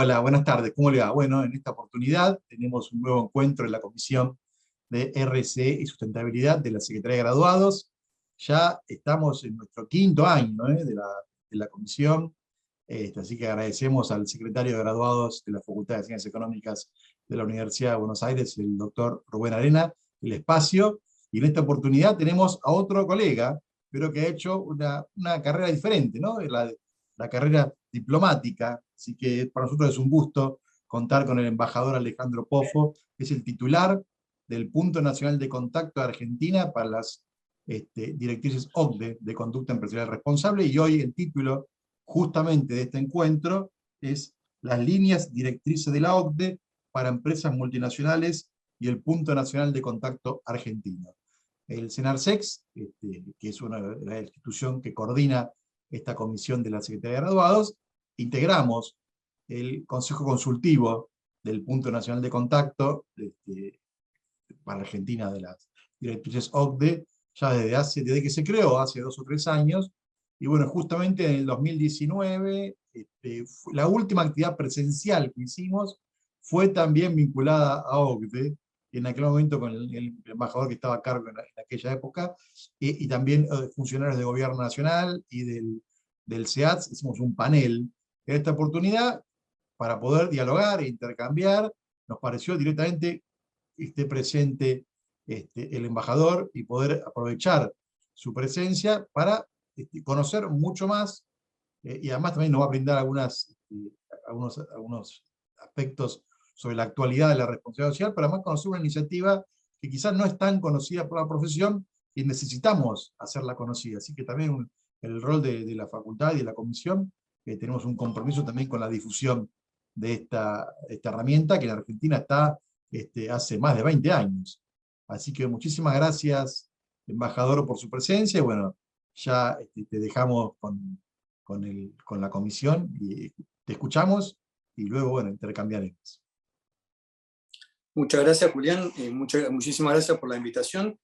Hola, buenas tardes. ¿Cómo le va? Bueno, en esta oportunidad tenemos un nuevo encuentro en la Comisión de RCE y Sustentabilidad de la Secretaría de Graduados. Ya estamos en nuestro quinto año de la comisión, así que agradecemos al secretario de Graduados de la Facultad de Ciencias Económicas de la Universidad de Buenos Aires, el doctor Rubén Arena, el espacio. Y en esta oportunidad tenemos a otro colega, pero que ha hecho una carrera diferente, ¿no? La carrera diplomática, así que para nosotros es un gusto contar con el embajador Alejandro Poffo, que es el titular del Punto Nacional de Contacto de Argentina para las directrices OCDE de conducta empresarial responsable, y hoy el título justamente de este encuentro es las líneas directrices de la OCDE para empresas multinacionales y el Punto Nacional de Contacto Argentino. El CENARSEX, que es la institución que coordina esta comisión de la Secretaría de Graduados, integramos el Consejo Consultivo del Punto Nacional de Contacto para Argentina de las directrices OCDE, ya desde que se creó, hace 2 o 3 años, y bueno, justamente en el 2019, la última actividad presencial que hicimos fue también vinculada a OCDE, en aquel momento con el embajador que estaba a cargo en aquella época, y también funcionarios del Gobierno Nacional y del SEATS. Hicimos un panel. En esta oportunidad, para poder dialogar e intercambiar, nos pareció directamente esté presente el embajador y poder aprovechar su presencia para conocer mucho más, y además también nos va a brindar algunos aspectos sobre la actualidad de la responsabilidad social, para más conocer una iniciativa que quizás no es tan conocida por la profesión y necesitamos hacerla conocida. Así que también el rol de la facultad y de la comisión, tenemos un compromiso también con la difusión de esta herramienta que en Argentina está hace más de 20 años. Así que muchísimas gracias, embajador, por su presencia, y bueno, ya te dejamos con la comisión, y te escuchamos, y luego, bueno, intercambiaremos. Muchas gracias, Julián, muchísimas gracias por la invitación.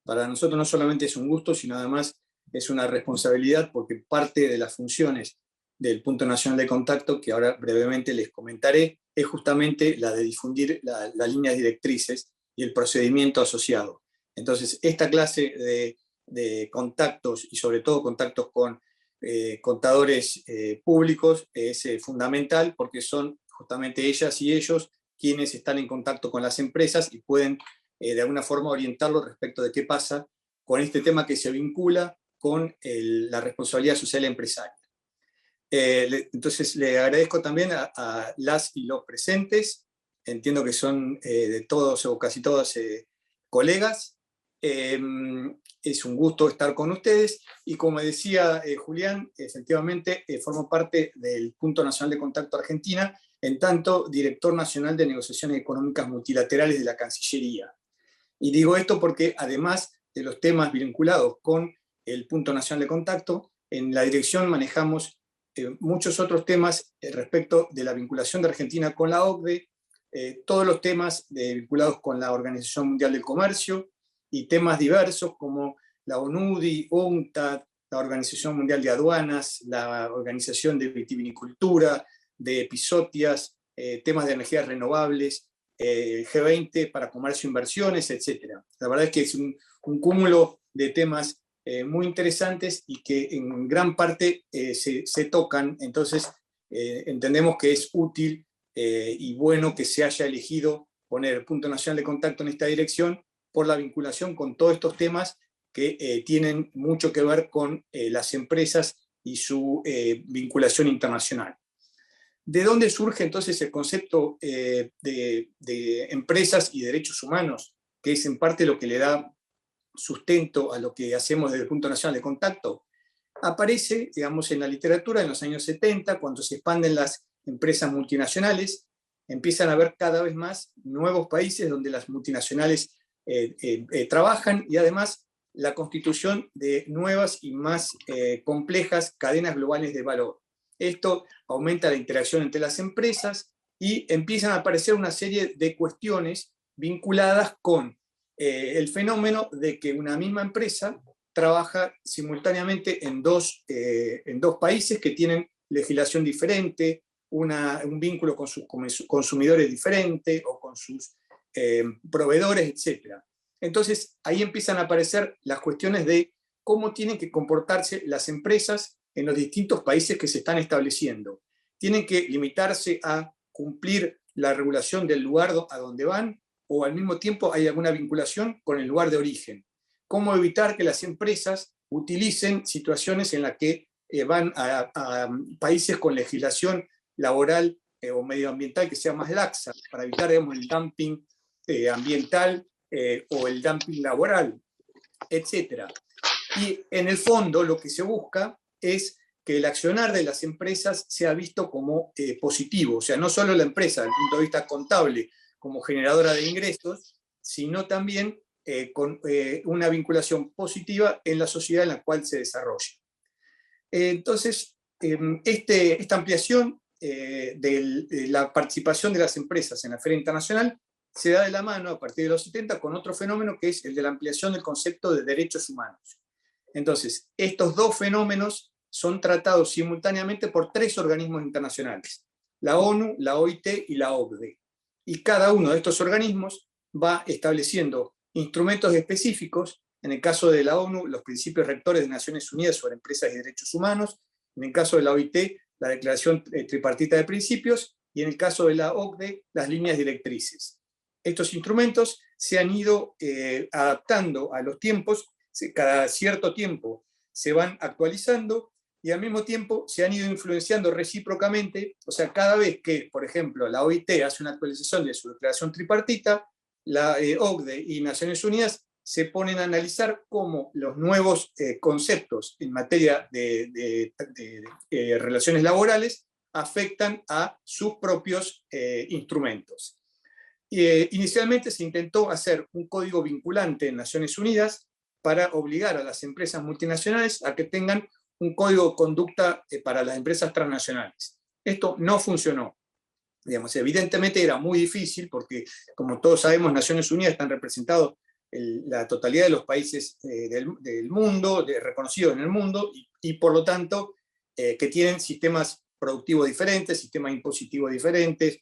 Para nosotros no solamente es un gusto, sino además es una responsabilidad, porque parte de las funciones del Punto Nacional de Contacto, que ahora brevemente les comentaré, es justamente la de difundir las líneas directrices y el procedimiento asociado. Entonces, esta clase de contactos, y sobre todo contactos con contadores públicos, es fundamental, porque son justamente ellas y ellos quienes están en contacto con las empresas y pueden de alguna forma orientarlos respecto de qué pasa con este tema que se vincula con la responsabilidad social empresaria. Entonces le agradezco también a las y los presentes, entiendo que son de todos o casi todos colegas. Es un gusto estar con ustedes, y como decía Julián, efectivamente formo parte del Punto Nacional de Contacto Argentina, en tanto director nacional de negociaciones económicas multilaterales de la Cancillería. Y digo esto porque, además de los temas vinculados con el Punto Nacional de Contacto, en la dirección manejamos muchos otros temas respecto de la vinculación de Argentina con la OCDE, todos los temas vinculados con la Organización Mundial del Comercio, y temas diversos como la ONUDI, UNCTAD, la Organización Mundial de Aduanas, la Organización de Vitivinicultura, de Episotias, temas de energías renovables, G20 para comercio e inversiones, etc. La verdad es que es un cúmulo de temas muy interesantes, y que en gran parte se tocan. Entonces entendemos que es útil y bueno que se haya elegido poner el Punto Nacional de Contacto en esta dirección, por la vinculación con todos estos temas que tienen mucho que ver con las empresas y su vinculación internacional. ¿De dónde surge entonces el concepto de empresas y derechos humanos, que es en parte lo que le da sustento a lo que hacemos desde el Punto Nacional de Contacto? Aparece, digamos, en la literatura en los años 70, cuando se expanden las empresas multinacionales, empiezan a haber cada vez más nuevos países donde las multinacionales trabajan, y además la constitución de nuevas y más complejas cadenas globales de valor. Esto aumenta la interacción entre las empresas, y empiezan a aparecer una serie de cuestiones vinculadas con el fenómeno de que una misma empresa trabaja simultáneamente en dos países que tienen legislación diferente, un vínculo con sus consumidores diferente o con sus proveedores, etc. Entonces, ahí empiezan a aparecer las cuestiones de cómo tienen que comportarse las empresas en los distintos países que se están estableciendo. Tienen que limitarse a cumplir la regulación del lugar a donde van, o al mismo tiempo hay alguna vinculación con el lugar de origen. Cómo evitar que las empresas utilicen situaciones en las que van a países con legislación laboral o medioambiental que sea más laxa, para evitar, digamos, el dumping ambiental o el dumping laboral, etc. Y en el fondo lo que se busca es que el accionar de las empresas sea visto como positivo, o sea, no solo la empresa desde el punto de vista contable como generadora de ingresos, sino también con una vinculación positiva en la sociedad en la cual se desarrolla. Entonces, esta ampliación de la participación de las empresas en la Feria Internacional se da de la mano a partir de los 70 con otro fenómeno que es el de la ampliación del concepto de derechos humanos. Entonces, estos dos fenómenos son tratados simultáneamente por 3 organismos internacionales: la ONU, la OIT y la OCDE. Y cada uno de estos organismos va estableciendo instrumentos específicos. En el caso de la ONU, los principios rectores de Naciones Unidas sobre empresas y derechos humanos; en el caso de la OIT, la Declaración Tripartita de Principios; y en el caso de la OCDE, las líneas directrices. Estos instrumentos se han ido adaptando a los tiempos, cada cierto tiempo se van actualizando y al mismo tiempo se han ido influenciando recíprocamente. O sea, cada vez que, por ejemplo, la OIT hace una actualización de su declaración tripartita, la OCDE y Naciones Unidas se ponen a analizar cómo los nuevos conceptos en materia de relaciones laborales afectan a sus propios instrumentos. Inicialmente se intentó hacer un código vinculante en Naciones Unidas para obligar a las empresas multinacionales a que tengan un código de conducta para las empresas transnacionales. Esto no funcionó. Digamos, evidentemente era muy difícil porque, como todos sabemos, Naciones Unidas están representados la totalidad de los países del mundo, reconocidos en el mundo, y por lo tanto que tienen sistemas productivos diferentes, sistemas impositivos diferentes,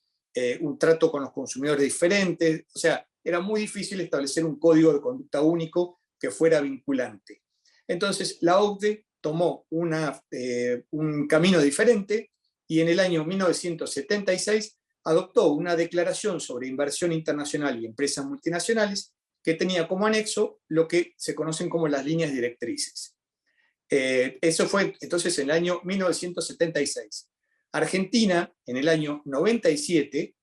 un trato con los consumidores diferentes. O sea, era muy difícil establecer un código de conducta único que fuera vinculante. Entonces, la OCDE tomó un camino diferente y en el año 1976 adoptó una declaración sobre inversión internacional y empresas multinacionales que tenía como anexo lo que se conocen como las líneas directrices. Eso fue entonces en el año 1976. Argentina, en el año 97,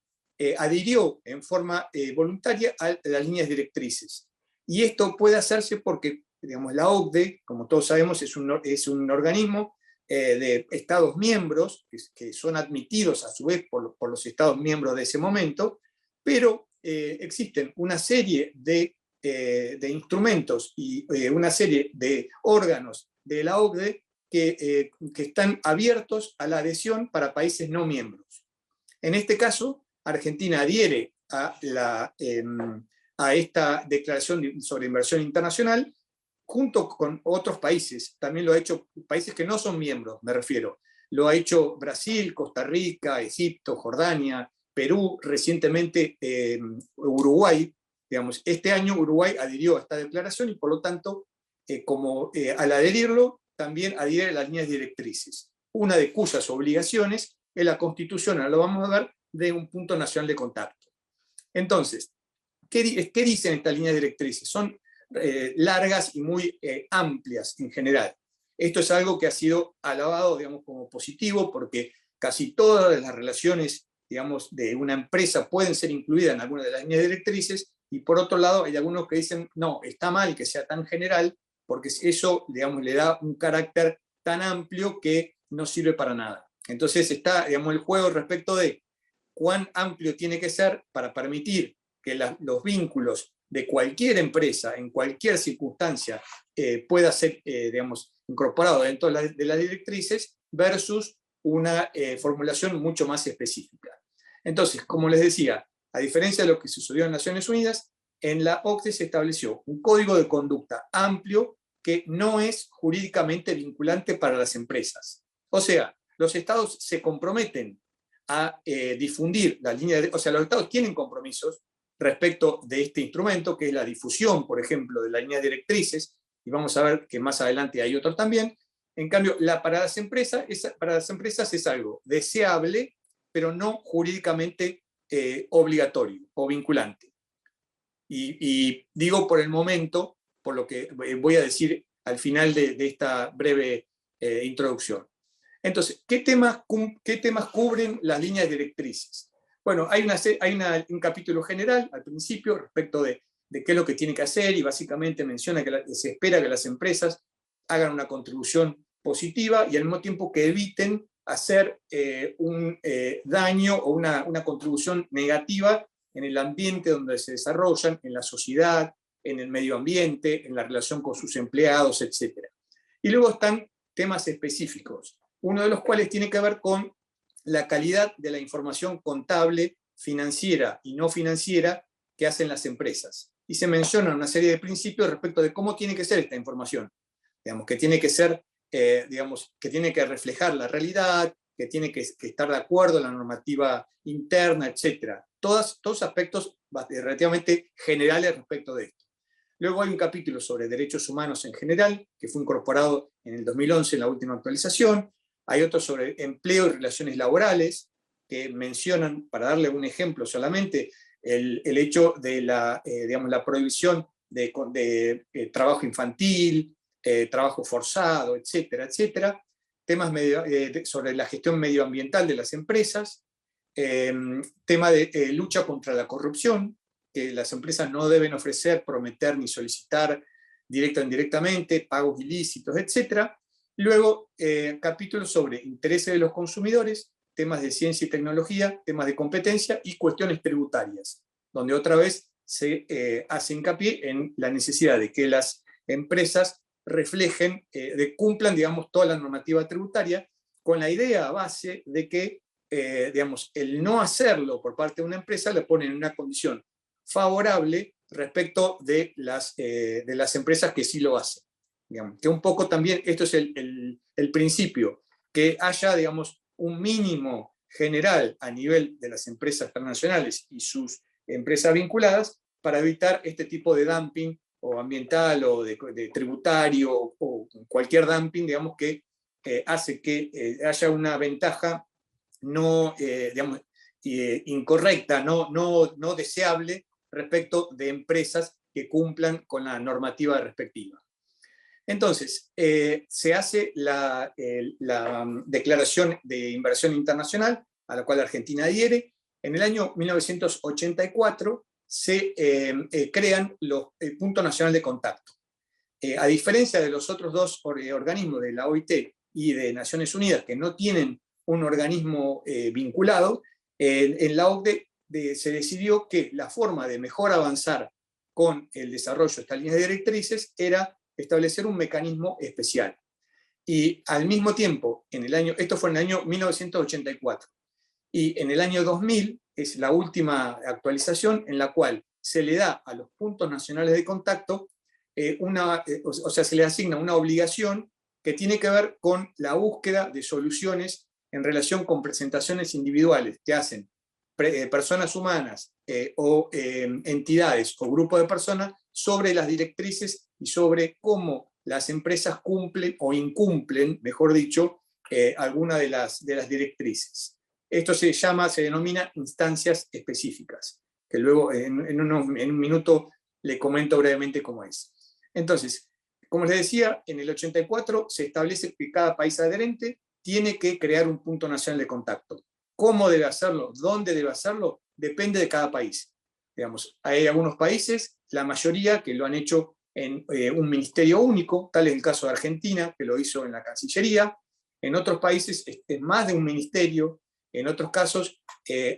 adhirió en forma voluntaria a las líneas directrices. Y esto puede hacerse porque, digamos, la OCDE, como todos sabemos, es un organismo de Estados miembros que son admitidos a su vez por los Estados miembros de ese momento, pero existen una serie de instrumentos y una serie de órganos de la OCDE que están abiertos a la adhesión para países no miembros. En este caso, Argentina adhiere a esta declaración sobre inversión internacional junto con otros países. También lo ha hecho países que no son miembros, me refiero. Lo ha hecho Brasil, Costa Rica, Egipto, Jordania, Perú, recientemente Uruguay. Digamos, este año Uruguay adhirió a esta declaración y por lo tanto, al adherirlo, también adhiere a las líneas directrices, una de cuyas obligaciones es la constitución, ahora lo vamos a ver, de un punto nacional de contacto. Entonces, ¿qué dicen estas líneas directrices? Son largas y muy amplias en general. Esto es algo que ha sido alabado, digamos, como positivo, porque casi todas las relaciones, digamos, de una empresa pueden ser incluidas en alguna de las líneas directrices, y por otro lado hay algunos que dicen, no, está mal que sea tan general, porque eso, digamos, le da un carácter tan amplio que no sirve para nada. Entonces está, digamos, el juego respecto de cuán amplio tiene que ser para permitir que los vínculos de cualquier empresa, en cualquier circunstancia, pueda ser, digamos, incorporado dentro de las directrices, versus una formulación mucho más específica. Entonces, como les decía, a diferencia de lo que sucedió en Naciones Unidas, en la OCDE se estableció un código de conducta amplio que no es jurídicamente vinculante para las empresas. O sea, los estados se comprometen a difundir las líneas o sea, los estados tienen compromisos respecto de este instrumento, que es la difusión, por ejemplo, de las líneas directrices, y vamos a ver que más adelante hay otros también. En cambio, para las empresas es algo deseable, pero no jurídicamente obligatorio o vinculante. Y digo por el momento, por lo que voy a decir al final de esta breve introducción. Entonces, ¿qué temas cubren las líneas directrices? Bueno, hay un capítulo general al principio respecto de qué es lo que tiene que hacer, y básicamente menciona que se espera que las empresas hagan una contribución positiva y al mismo tiempo que eviten hacer un daño o una contribución negativa en el ambiente donde se desarrollan, en la sociedad, en el medio ambiente, en la relación con sus empleados, etc. Y luego están temas específicos, uno de los cuales tiene que ver con la calidad de la información contable, financiera y no financiera que hacen las empresas. Y se menciona una serie de principios respecto de cómo tiene que ser esta información. Digamos, que tiene que ser, que tiene que reflejar la realidad, que tiene que estar de acuerdo a la normativa interna, etc. Todos aspectos relativamente generales respecto de esto. Luego hay un capítulo sobre derechos humanos en general, que fue incorporado en el 2011 en la última actualización. Hay otro sobre empleo y relaciones laborales, que mencionan, para darle un ejemplo solamente, el hecho de la prohibición de trabajo infantil, trabajo forzado, etcétera, etcétera. Temas sobre la gestión medioambiental de las empresas, tema de lucha contra la corrupción, que las empresas no deben ofrecer, prometer ni solicitar directa o indirectamente, pagos ilícitos, etc. Luego, capítulos sobre intereses de los consumidores, temas de ciencia y tecnología, temas de competencia y cuestiones tributarias, donde otra vez se hace hincapié en la necesidad de que las empresas reflejen, cumplan, digamos, toda la normativa tributaria, con la idea base de que, digamos, el no hacerlo por parte de una empresa le pone en una condición favorable respecto de las empresas que sí lo hacen. Digamos, que un poco también, esto es el principio, que haya, digamos, un mínimo general a nivel de las empresas transnacionales y sus empresas vinculadas para evitar este tipo de dumping o ambiental o de tributario o cualquier dumping, digamos, que hace que haya una ventaja no, digamos, incorrecta, no deseable respecto de empresas que cumplan con la normativa respectiva. Entonces, se hace la Declaración de Inversión Internacional, a la cual Argentina adhiere. En el año 1984 se crean los puntos nacionales de contacto. A diferencia de los otros dos organismos de la OIT y de Naciones Unidas, que no tienen un organismo vinculado, en la OCDE se decidió que la forma de mejor avanzar con el desarrollo de estas líneas directrices era establecer un mecanismo especial. Y al mismo tiempo, esto fue en el año 1984, y en el año 2000 es la última actualización en la cual se le da a los puntos nacionales de contacto se le asigna una obligación que tiene que ver con la búsqueda de soluciones en relación con presentaciones individuales que hacen personas humanas o entidades o grupos de personas sobre las directrices y sobre cómo las empresas cumplen o incumplen, mejor dicho, alguna de las directrices. Esto se denomina instancias específicas, que luego en un minuto le comento brevemente cómo es. Entonces, como les decía, en el 84 se establece que cada país adherente tiene que crear un punto nacional de contacto. ¿Cómo debe hacerlo? ¿Dónde debe hacerlo? Depende de cada país. Digamos, hay algunos países, la mayoría, que lo han hecho en un ministerio único, tal es el caso de Argentina, que lo hizo en la Cancillería. En otros países es más de un ministerio. En otros casos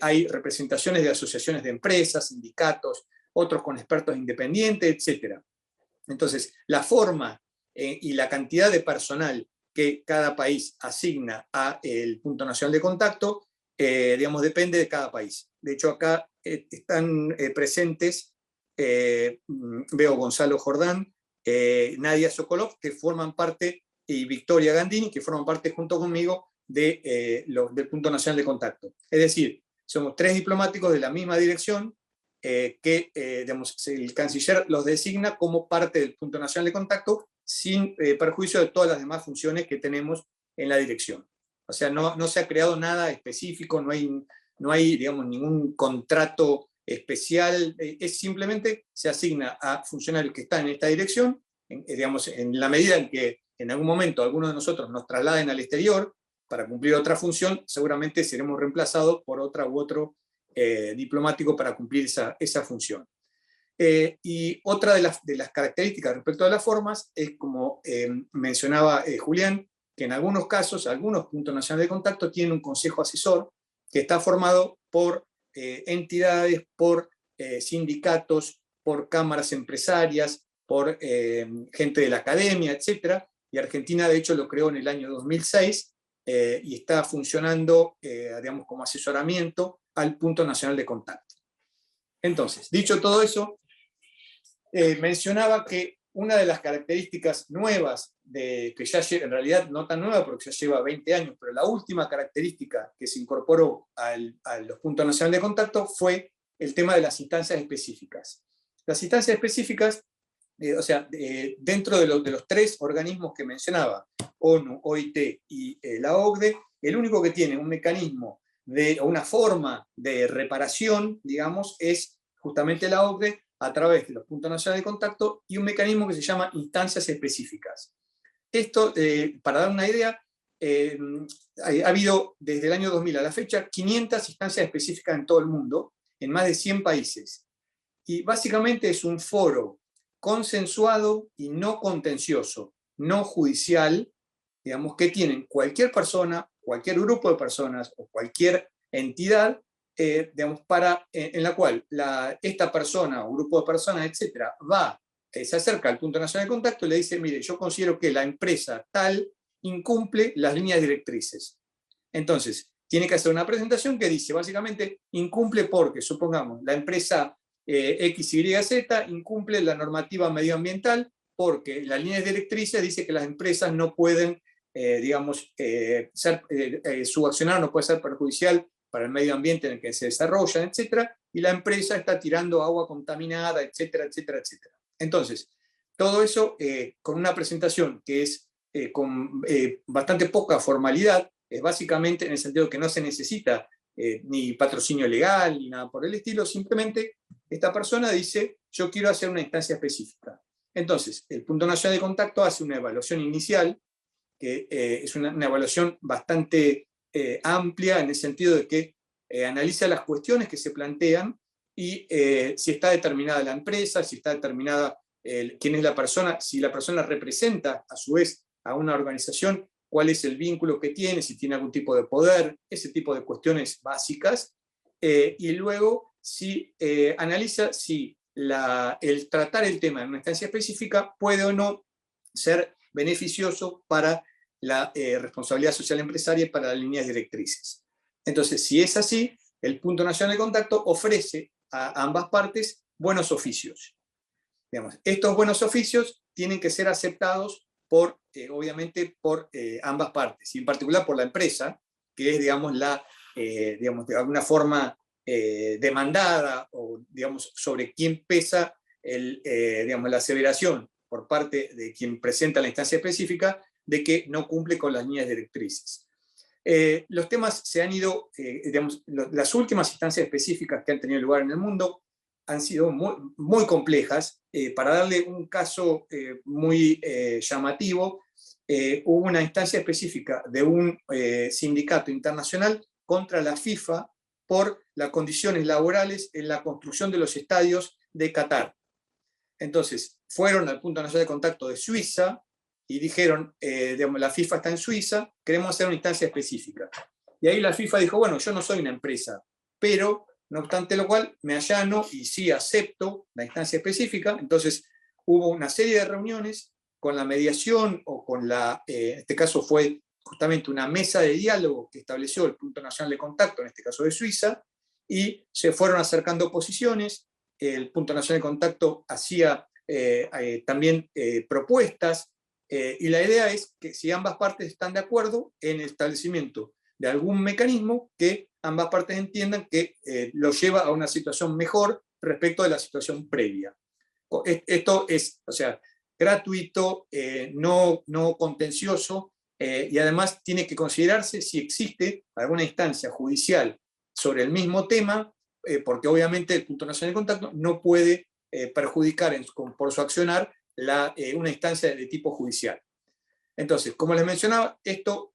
hay representaciones de asociaciones de empresas, sindicatos, otros con expertos independientes, etc. Entonces, la forma y la cantidad de personal que cada país asigna al punto nacional de contacto, digamos, depende de cada país. De hecho, acá están presentes, veo Gonzalo Jordán, Nadia Sokolov, que forman parte, y Victoria Gandini, que forman parte junto conmigo del Punto Nacional de Contacto. Es decir, somos 3 diplomáticos de la misma dirección que digamos, el canciller los designa como parte del Punto Nacional de Contacto sin perjuicio de todas las demás funciones que tenemos en la dirección. O sea, no se ha creado nada específico, no hay digamos, ningún contrato especial, es simplemente se asigna a funcionarios que están en esta dirección, digamos, en la medida en que en algún momento algunos de nosotros nos trasladen al exterior para cumplir otra función, seguramente seremos reemplazados por otra u otro diplomático para cumplir esa función. Y otra de las características respecto a las formas es, como mencionaba Julián, que en algunos casos, algunos puntos nacionales de contacto tienen un consejo asesor que está formado por entidades, por sindicatos, por cámaras empresarias, por gente de la academia, etc. Y Argentina, de hecho, lo creó en el año 2006 y está funcionando, digamos, como asesoramiento al Punto Nacional de Contacto. Entonces, dicho todo eso, mencionaba que una de las características nuevas, que ya en realidad no tan nueva porque ya lleva 20 años, pero la última característica que se incorporó a los puntos nacionales de contacto fue el tema de las instancias específicas. Las instancias específicas, o sea, dentro de los 3 organismos que mencionaba, ONU, OIT y la OCDE, el único que tiene un mecanismo o una forma de reparación, digamos, es justamente la OCDE, a través de los puntos nacionales de contacto y un mecanismo que se llama instancias específicas. Esto, para dar una idea, ha habido desde el año 2000 a la fecha 500 instancias específicas en todo el mundo, en más de 100 países. Y básicamente es un foro consensuado y no contencioso, no judicial, digamos, que tienen cualquier persona, cualquier grupo de personas o cualquier entidad, digamos, en la cual esta persona o grupo de personas, etcétera, se acerca al Punto Nacional de Contacto y le dice, mire, yo considero que la empresa tal incumple las líneas directrices. Entonces, tiene que hacer una presentación que dice, básicamente, incumple porque, supongamos, la empresa XYZ incumple la normativa medioambiental porque las líneas directrices dice que las empresas no pueden, digamos, su accionar no puede ser perjudicial para el medio ambiente en el que se desarrollan, etcétera, y la empresa está tirando agua contaminada, etcétera, etcétera, etcétera. Entonces, todo eso con una presentación que es con bastante poca formalidad, es básicamente en el sentido que no se necesita ni patrocinio legal ni nada por el estilo, simplemente esta persona dice, yo quiero hacer una instancia específica. Entonces, el Punto Nacional de Contacto hace una evaluación inicial, que es una evaluación bastante amplia en el sentido de que analiza las cuestiones que se plantean y si está determinada la empresa, si está determinada quién es la persona, si la persona representa a su vez a una organización, cuál es el vínculo que tiene, si tiene algún tipo de poder, ese tipo de cuestiones básicas, y luego analiza si el tratar el tema en una instancia específica puede o no ser beneficioso para la responsabilidad social empresaria y para las líneas directrices. Entonces, si es así, el Punto Nacional de Contacto ofrece a ambas partes buenos oficios. Digamos, estos buenos oficios tienen que ser aceptados obviamente por ambas partes, y en particular por la empresa, que es, digamos, digamos, de alguna forma demandada, o digamos, sobre quién pesa digamos, la aseveración por parte de quien presenta la instancia específica de que no cumple con las líneas directrices. Los temas se han ido, digamos, las últimas instancias específicas que han tenido lugar en el mundo han sido muy, muy complejas. Para darle un caso muy llamativo, hubo una instancia específica de un sindicato internacional contra la FIFA por las condiciones laborales en la construcción de los estadios de Qatar. Entonces, fueron al Punto Nacional de Contacto de Suiza y dijeron, digamos, la FIFA está en Suiza, queremos hacer una instancia específica. Y ahí la FIFA dijo, bueno, yo no soy una empresa, pero no obstante lo cual me allano y sí acepto la instancia específica. Entonces hubo una serie de reuniones con la mediación o con en este caso fue justamente una mesa de diálogo que estableció el Punto Nacional de Contacto, en este caso de Suiza, y se fueron acercando posiciones. El Punto Nacional de Contacto hacía también propuestas Y la idea es que si ambas partes están de acuerdo en el establecimiento de algún mecanismo que ambas partes entiendan que lo lleva a una situación mejor respecto de la situación previa. Esto es, o sea, gratuito, no contencioso, y además tiene que considerarse si existe alguna instancia judicial sobre el mismo tema, porque obviamente el punto nacional de contacto no puede perjudicar por su accionar una instancia de tipo judicial. Entonces, como les mencionaba, esto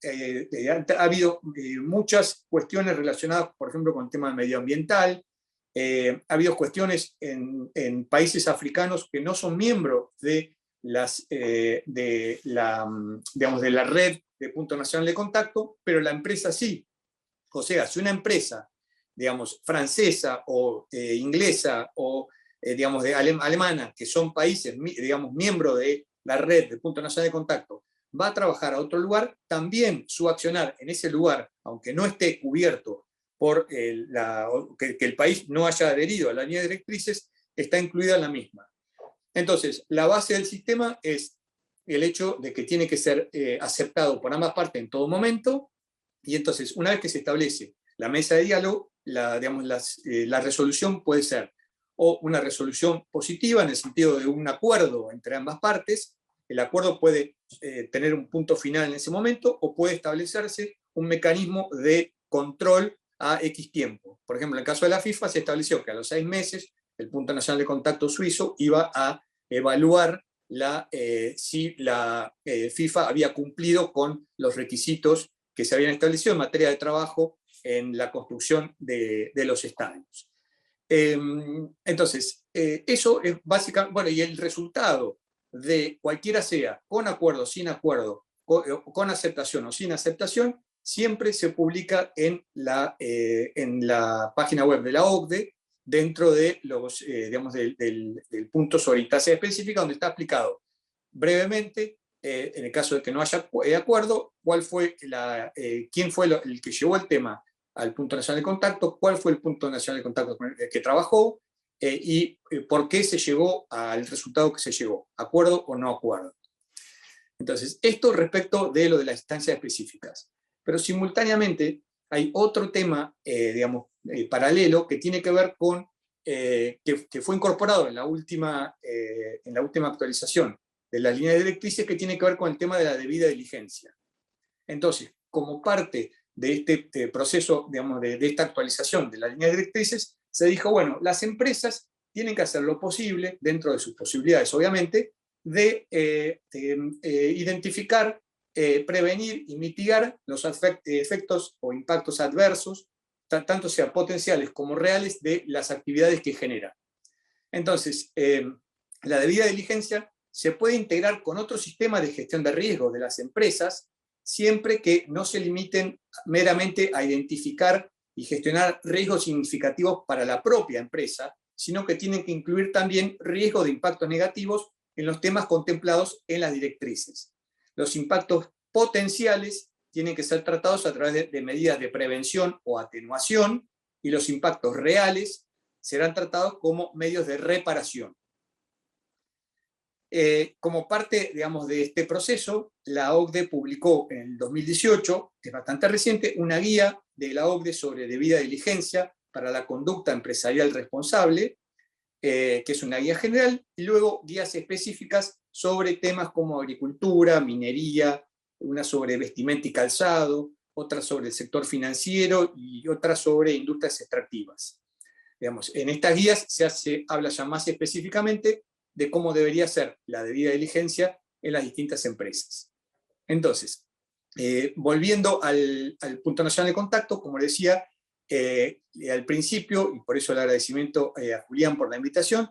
ha habido muchas cuestiones relacionadas, por ejemplo, con el tema medioambiental. Ha habido cuestiones en países africanos que no son miembros de digamos, de la red de punto nacional de contacto, pero la empresa sí. O sea, si una empresa, digamos, francesa o inglesa o digamos, alemana, que son países, digamos, miembros de la red de punto nacional de contacto, va a trabajar a otro lugar, también su accionar en ese lugar, aunque no esté cubierto por que el país no haya adherido a la línea de directrices, está incluida en la misma. Entonces, la base del sistema es el hecho de que tiene que ser aceptado por ambas partes en todo momento, y entonces, una vez que se establece la mesa de diálogo, digamos, la resolución puede ser o una resolución positiva en el sentido de un acuerdo entre ambas partes. El acuerdo puede tener un punto final en ese momento, o puede establecerse un mecanismo de control a X tiempo. Por ejemplo, en el caso de la FIFA se estableció que a los 6 meses el Punto Nacional de Contacto Suizo iba a evaluar si la FIFA había cumplido con los requisitos que se habían establecido en materia de trabajo en la construcción de los estadios. Entonces, eso es básicamente, bueno, y el resultado de cualquiera sea, con acuerdo, sin acuerdo, con aceptación o sin aceptación, siempre se publica en la página web de la OCDE, dentro de los, digamos, del punto sobre instancia específica, donde está explicado brevemente, en el caso de que no haya acuerdo, quién fue el que llevó el tema al punto nacional de contacto, cuál fue el punto nacional de contacto con el que trabajó, y por qué se llegó al resultado que se llegó, acuerdo o no acuerdo. Entonces, esto respecto de lo de las instancias específicas. Pero simultáneamente hay otro tema, digamos, paralelo, que tiene que ver con, que fue incorporado en la última actualización de las líneas directrices, que tiene que ver con el tema de la debida diligencia. Entonces, como parte de este proceso, digamos, de esta actualización de las líneas directrices, se dijo, bueno, las empresas tienen que hacer lo posible, dentro de sus posibilidades, obviamente, de identificar, prevenir y mitigar los efectos o impactos adversos, tanto sean potenciales como reales, de las actividades que generan. Entonces, la debida diligencia se puede integrar con otros sistemas de gestión de riesgos de las empresas, siempre que no se limiten meramente a identificar y gestionar riesgos significativos para la propia empresa, sino que tienen que incluir también riesgos de impactos negativos en los temas contemplados en las directrices. Los impactos potenciales tienen que ser tratados a través de medidas de prevención o atenuación, y los impactos reales serán tratados como medios de reparación. Como parte, digamos, de este proceso, la OCDE publicó en el 2018, que es bastante reciente, una guía de la OCDE sobre debida diligencia para la conducta empresarial responsable, que es una guía general, y luego guías específicas sobre temas como agricultura, minería, una sobre vestimenta y calzado, otra sobre el sector financiero y otra sobre industrias extractivas. Digamos, en estas guías se habla ya más específicamente de cómo debería ser la debida diligencia en las distintas empresas. Entonces, volviendo al punto nacional de contacto, como decía al principio, y por eso el agradecimiento a Julián por la invitación,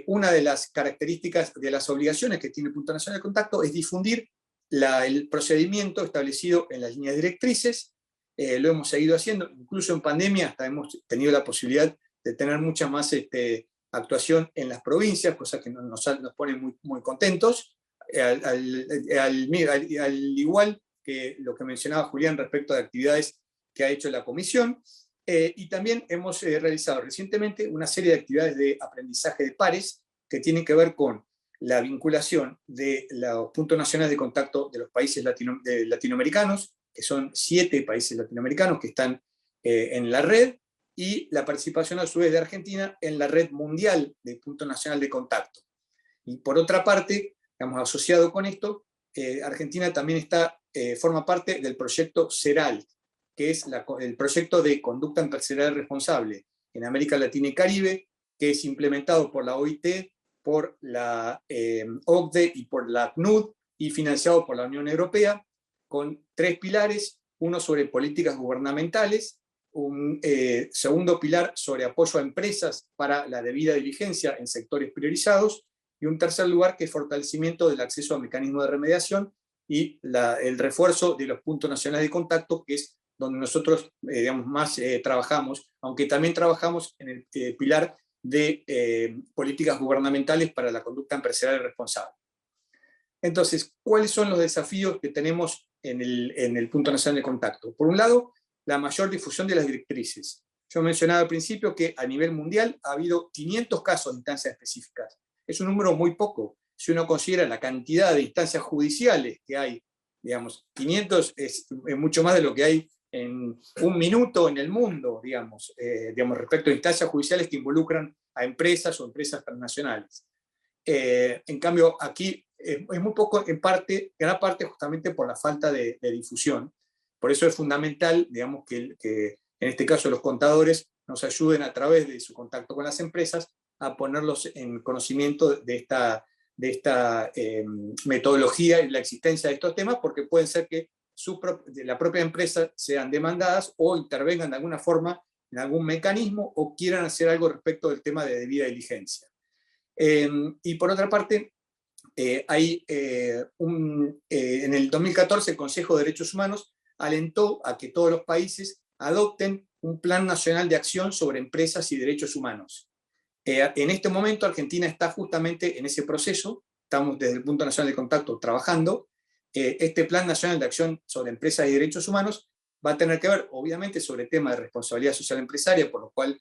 una de las características, de las obligaciones que tiene el punto nacional de contacto, es difundir el procedimiento establecido en las líneas directrices. Lo hemos seguido haciendo, incluso en pandemia hasta hemos tenido la posibilidad de tener mucha más actuación en las provincias, cosa que nos pone muy, muy contentos, al igual que lo que mencionaba Julián respecto de actividades que ha hecho la comisión. Y también hemos realizado recientemente una serie de actividades de aprendizaje de pares que tienen que ver con la vinculación de los puntos nacionales de contacto de los países latinoamericanos, que son 7 países latinoamericanos que están en la red, y la participación a su vez de Argentina en la red mundial de puntos nacionales de contacto. Y por otra parte, digamos, asociado con esto, Argentina también forma parte del proyecto CERAL, que es el proyecto de conducta empresarial responsable en América Latina y Caribe, que es implementado por la OIT, por la OCDE y por la ACNUD, y financiado por la Unión Europea, con 3 pilares: uno sobre políticas gubernamentales, un segundo pilar sobre apoyo a empresas para la debida diligencia en sectores priorizados, y un tercer lugar que es fortalecimiento del acceso a mecanismos de remediación y el refuerzo de los puntos nacionales de contacto, que es donde nosotros digamos, más trabajamos, aunque también trabajamos en el pilar de políticas gubernamentales para la conducta empresarial responsable. Entonces, ¿cuáles son los desafíos que tenemos en el punto nacional de contacto? Por un lado, la mayor difusión de las directrices. Yo mencionaba al principio que a nivel mundial ha habido 500 casos de instancias específicas. Es un número muy poco. Si uno considera la cantidad de instancias judiciales que hay, digamos, 500 es mucho más de lo que hay en un minuto en el mundo, digamos, respecto a instancias judiciales que involucran a empresas o empresas transnacionales. En cambio, aquí es muy poco, gran parte justamente por la falta de difusión. Por eso es fundamental, digamos, que en este caso los contadores nos ayuden a través de su contacto con las empresas a ponerlos en conocimiento de esta metodología y la existencia de estos temas, porque pueden ser que de la propia empresa sean demandadas o intervengan de alguna forma en algún mecanismo o quieran hacer algo respecto del tema de debida diligencia. Y por otra parte, en el 2014 el Consejo de Derechos Humanos alentó a que todos los países adopten un plan nacional de acción sobre empresas y derechos humanos. En este momento Argentina está justamente en ese proceso, estamos desde el punto nacional de contacto trabajando. Este plan nacional de acción sobre empresas y derechos humanos va a tener que ver obviamente sobre temas de responsabilidad social empresaria, por lo cual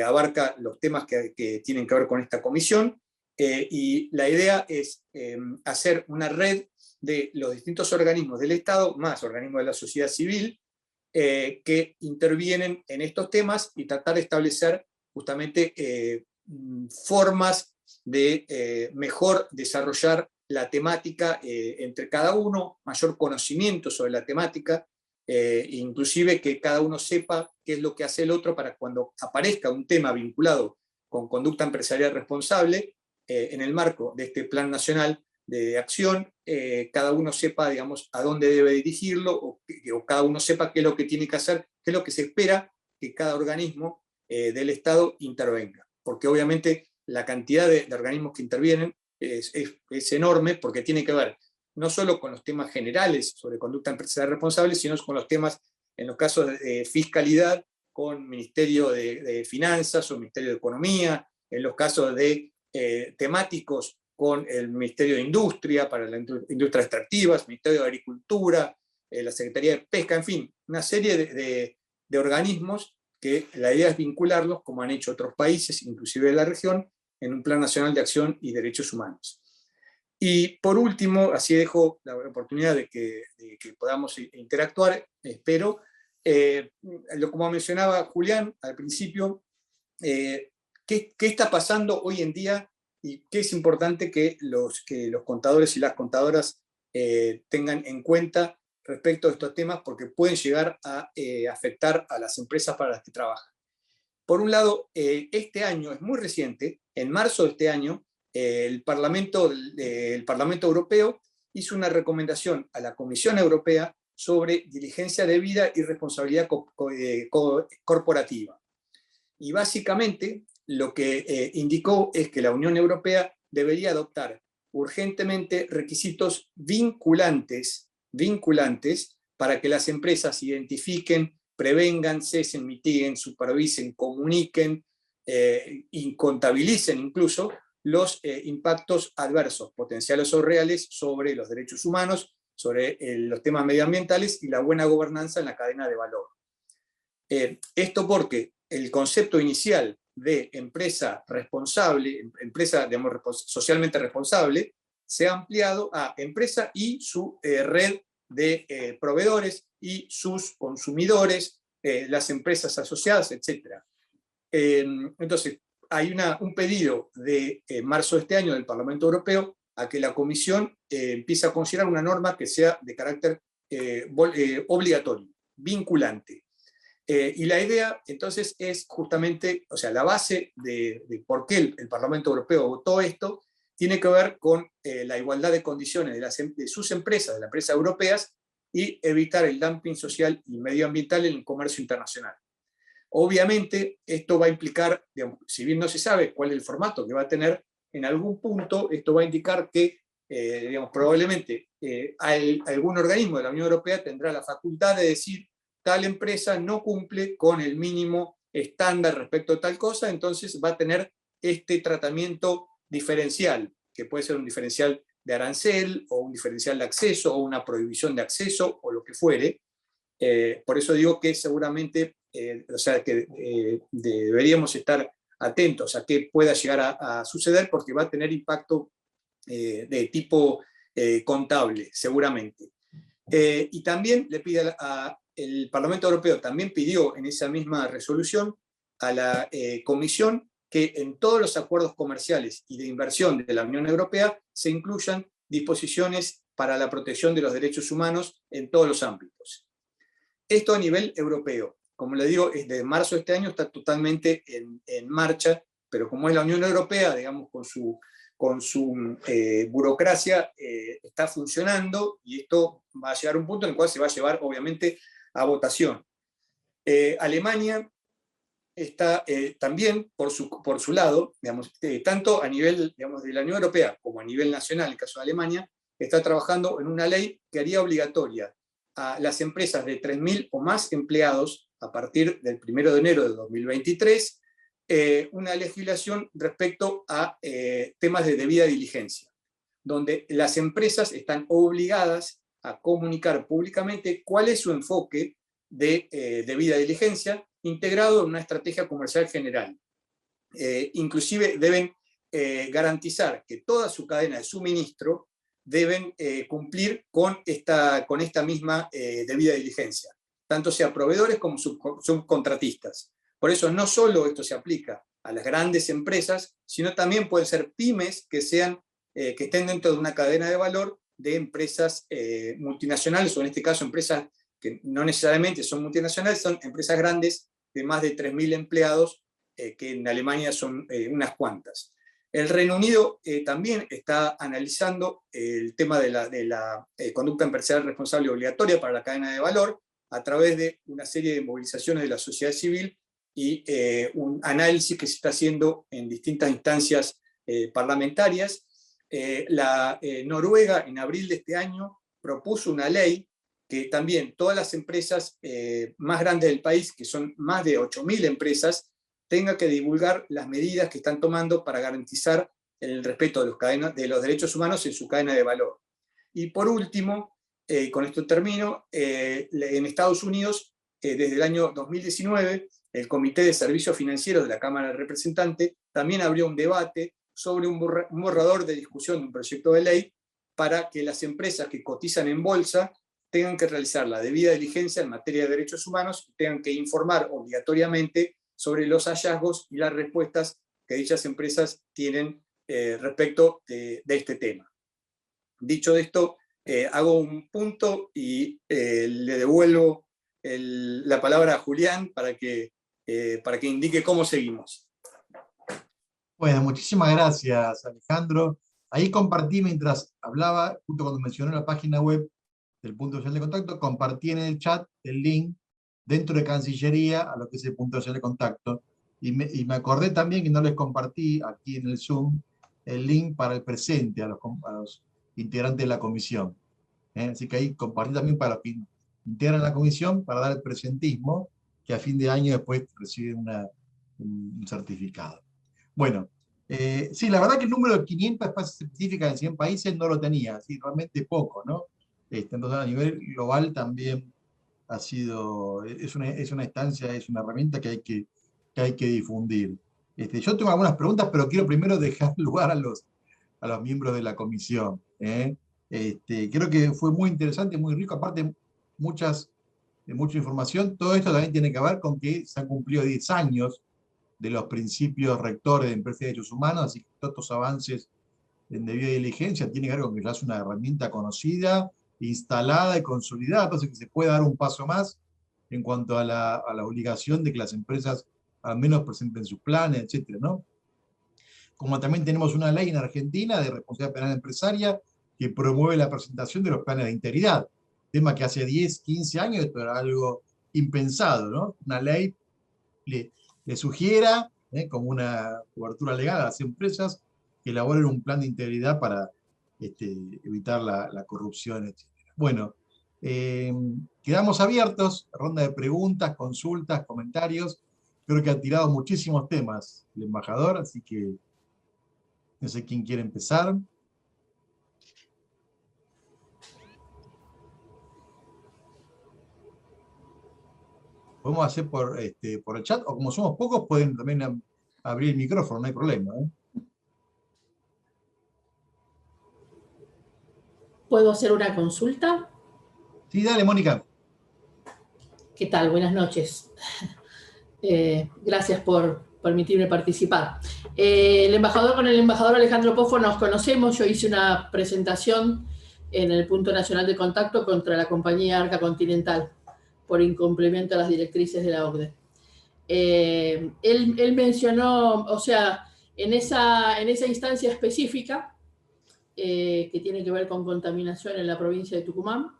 abarca los temas que tienen que ver con esta comisión, y la idea es hacer una red de los distintos organismos del Estado, más organismos de la sociedad civil, que intervienen en estos temas y tratar de establecer justamente formas de mejor desarrollar la temática entre cada uno, mayor conocimiento sobre la temática, inclusive que cada uno sepa qué es lo que hace el otro para cuando aparezca un tema vinculado con conducta empresarial responsable, en el marco de este Plan Nacional de Acción, cada uno sepa, digamos, a dónde debe dirigirlo, o cada uno sepa qué es lo que tiene que hacer, qué es lo que se espera que cada organismo del Estado intervenga. Porque obviamente la cantidad de organismos que intervienen es enorme, porque tiene que ver no solo con los temas generales sobre conducta empresarial responsable, sino con los temas, en los casos de fiscalidad, con Ministerio de Finanzas o Ministerio de Economía, en los casos de temáticos con el Ministerio de Industria, para las industrias extractivas, Ministerio de Agricultura, la Secretaría de Pesca, en fin, una serie de organismos que la idea es vincularlos, como han hecho otros países, inclusive de la región, en un Plan Nacional de Acción y Derechos Humanos. Y por último, así dejo la oportunidad de que podamos interactuar, espero. Como mencionaba Julián al principio, ¿qué está pasando hoy en día y qué es importante que los contadores y las contadoras tengan en cuenta respecto a estos temas, porque pueden llegar a afectar a las empresas para las que trabajan? Por un lado, este año es muy reciente. En marzo de este año, el Parlamento Europeo hizo una recomendación a la Comisión Europea sobre diligencia debida y responsabilidad corporativa. Y básicamente lo que indicó es que la Unión Europea debería adoptar urgentemente requisitos vinculantes para que las empresas identifiquen, prevengan, cesen, mitiguen, supervisen, comuniquen y contabilicen incluso los impactos adversos, potenciales o reales, sobre los derechos humanos, sobre los temas medioambientales y la buena gobernanza en la cadena de valor. Esto porque el concepto inicial de empresa responsable, empresa, digamos, socialmente responsable, se ha ampliado a empresa y su red de proveedores y sus consumidores, las empresas asociadas, etc. Entonces, hay un pedido de marzo de este año del Parlamento Europeo a que la Comisión empiece a considerar una norma que sea de carácter obligatorio, vinculante. Y la idea, entonces, es justamente, o sea, la base de por qué el Parlamento Europeo votó esto, tiene que ver con la igualdad de condiciones de sus empresas, de las empresas europeas, y evitar el dumping social y medioambiental en el comercio internacional. Obviamente, esto va a implicar, digamos, si bien no se sabe cuál es el formato que va a tener, en algún punto esto va a indicar que, digamos, probablemente algún organismo de la Unión Europea tendrá la facultad de decir tal empresa no cumple con el mínimo estándar respecto a tal cosa, entonces va a tener este tratamiento diferencial, que puede ser un diferencial de arancel, o un diferencial de acceso, o una prohibición de acceso, o lo que fuere. Por eso digo que seguramente, o sea, que deberíamos estar atentos a qué pueda llegar a suceder, porque va a tener impacto de tipo contable, seguramente. Y también le pide el Parlamento Europeo también pidió en esa misma resolución a la Comisión que en todos los acuerdos comerciales y de inversión de la Unión Europea se incluyan disposiciones para la protección de los derechos humanos en todos los ámbitos. Esto a nivel europeo. Como le digo, desde marzo de este año está totalmente en marcha, pero como es la Unión Europea, digamos, con su burocracia, está funcionando, y esto va a llegar a un punto en el cual se va a llevar, obviamente, a votación. Alemania está también, por su lado, digamos, tanto a nivel, digamos, de la Unión Europea como a nivel nacional, en el caso de Alemania, está trabajando en una ley que haría obligatoria a las empresas de 3.000 o más empleados, a partir del 1 de enero de 2023, una legislación respecto a temas de debida diligencia, donde las empresas están obligadas a comunicar públicamente cuál es su enfoque de debida diligencia, integrado en una estrategia comercial general. Inclusive deben garantizar que toda su cadena de suministro deben cumplir con esta misma debida diligencia, tanto sea proveedores como subcontratistas. Por eso no solo esto se aplica a las grandes empresas, sino también pueden ser pymes que estén dentro de una cadena de valor de empresas multinacionales, o en este caso empresas que no necesariamente son multinacionales, son empresas grandes de más de 3.000 empleados, que en Alemania son unas cuantas. El Reino Unido también está analizando el tema de la conducta empresarial responsable obligatoria para la cadena de valor, a través de una serie de movilizaciones de la sociedad civil y un análisis que se está haciendo en distintas instancias parlamentarias. Noruega, en abril de este año, propuso una ley que también todas las empresas más grandes del país, que son más de 8.000 empresas, tengan que divulgar las medidas que están tomando para garantizar el respeto de los derechos humanos en su cadena de valor. Y por último, con esto termino, en Estados Unidos, desde el año 2019, el Comité de Servicios Financieros de la Cámara de Representantes también abrió un debate sobre un borrador de discusión de un proyecto de ley para que las empresas que cotizan en bolsa tengan que realizar la debida diligencia en materia de derechos humanos y tengan que informar obligatoriamente sobre los hallazgos y las respuestas que dichas empresas tienen respecto de este tema. Dicho esto, hago un punto y le devuelvo la palabra a Julián para que indique cómo seguimos. Bueno, muchísimas gracias, Alejandro. Ahí compartí mientras hablaba, justo cuando mencioné la página web del punto social de contacto, compartí en el chat el link dentro de Cancillería a lo que es el punto social de contacto. Y me acordé también que no les compartí aquí en el Zoom el link para el presente a los integrantes de la comisión. Así que ahí compartí también para los que integran la comisión, para dar el presentismo, que a fin de año después reciben un certificado. Bueno, sí, la verdad que el número de 500 espacios científicas en 100 países no lo tenía, así, realmente poco, ¿no? Entonces a nivel global también es una instancia, es una herramienta que hay que difundir. Yo tengo algunas preguntas, pero quiero primero dejar lugar a los miembros de la comisión. ¿Eh? Creo que fue muy interesante, muy rico, aparte mucha información. Todo esto también tiene que ver con que se han cumplido 10 años de los principios rectores de empresas y derechos humanos, así que todos estos avances en debida diligencia tiene que ver con que ya es una herramienta conocida, instalada y consolidada, entonces que se puede dar un paso más en cuanto a la obligación de que las empresas al menos presenten sus planes, etcétera, ¿no? Como también tenemos una ley en Argentina de responsabilidad penal empresaria que promueve la presentación de los planes de integridad, tema que hace 10, 15 años esto era algo impensado, ¿no? Una ley le sugiera, como una cobertura legal a las empresas, que elaboren un plan de integridad para evitar la corrupción, etc. Bueno, quedamos abiertos, ronda de preguntas, consultas, comentarios. Creo que ha tirado muchísimos temas el embajador, así que no sé quién quiere empezar. Podemos hacer por el chat, o como somos pocos, pueden también abrir el micrófono, no hay problema. ¿Puedo hacer una consulta? Sí, dale, Mónica. ¿Qué tal? Buenas noches. Gracias por permitirme participar. Con el embajador Alejandro Pofo nos conocemos. Yo hice una presentación en el Punto Nacional de Contacto contra la compañía Arca Continental por incumplimiento a las directrices de la OCDE. Él mencionó, o sea, en esa instancia específica que tiene que ver con contaminación en la provincia de Tucumán,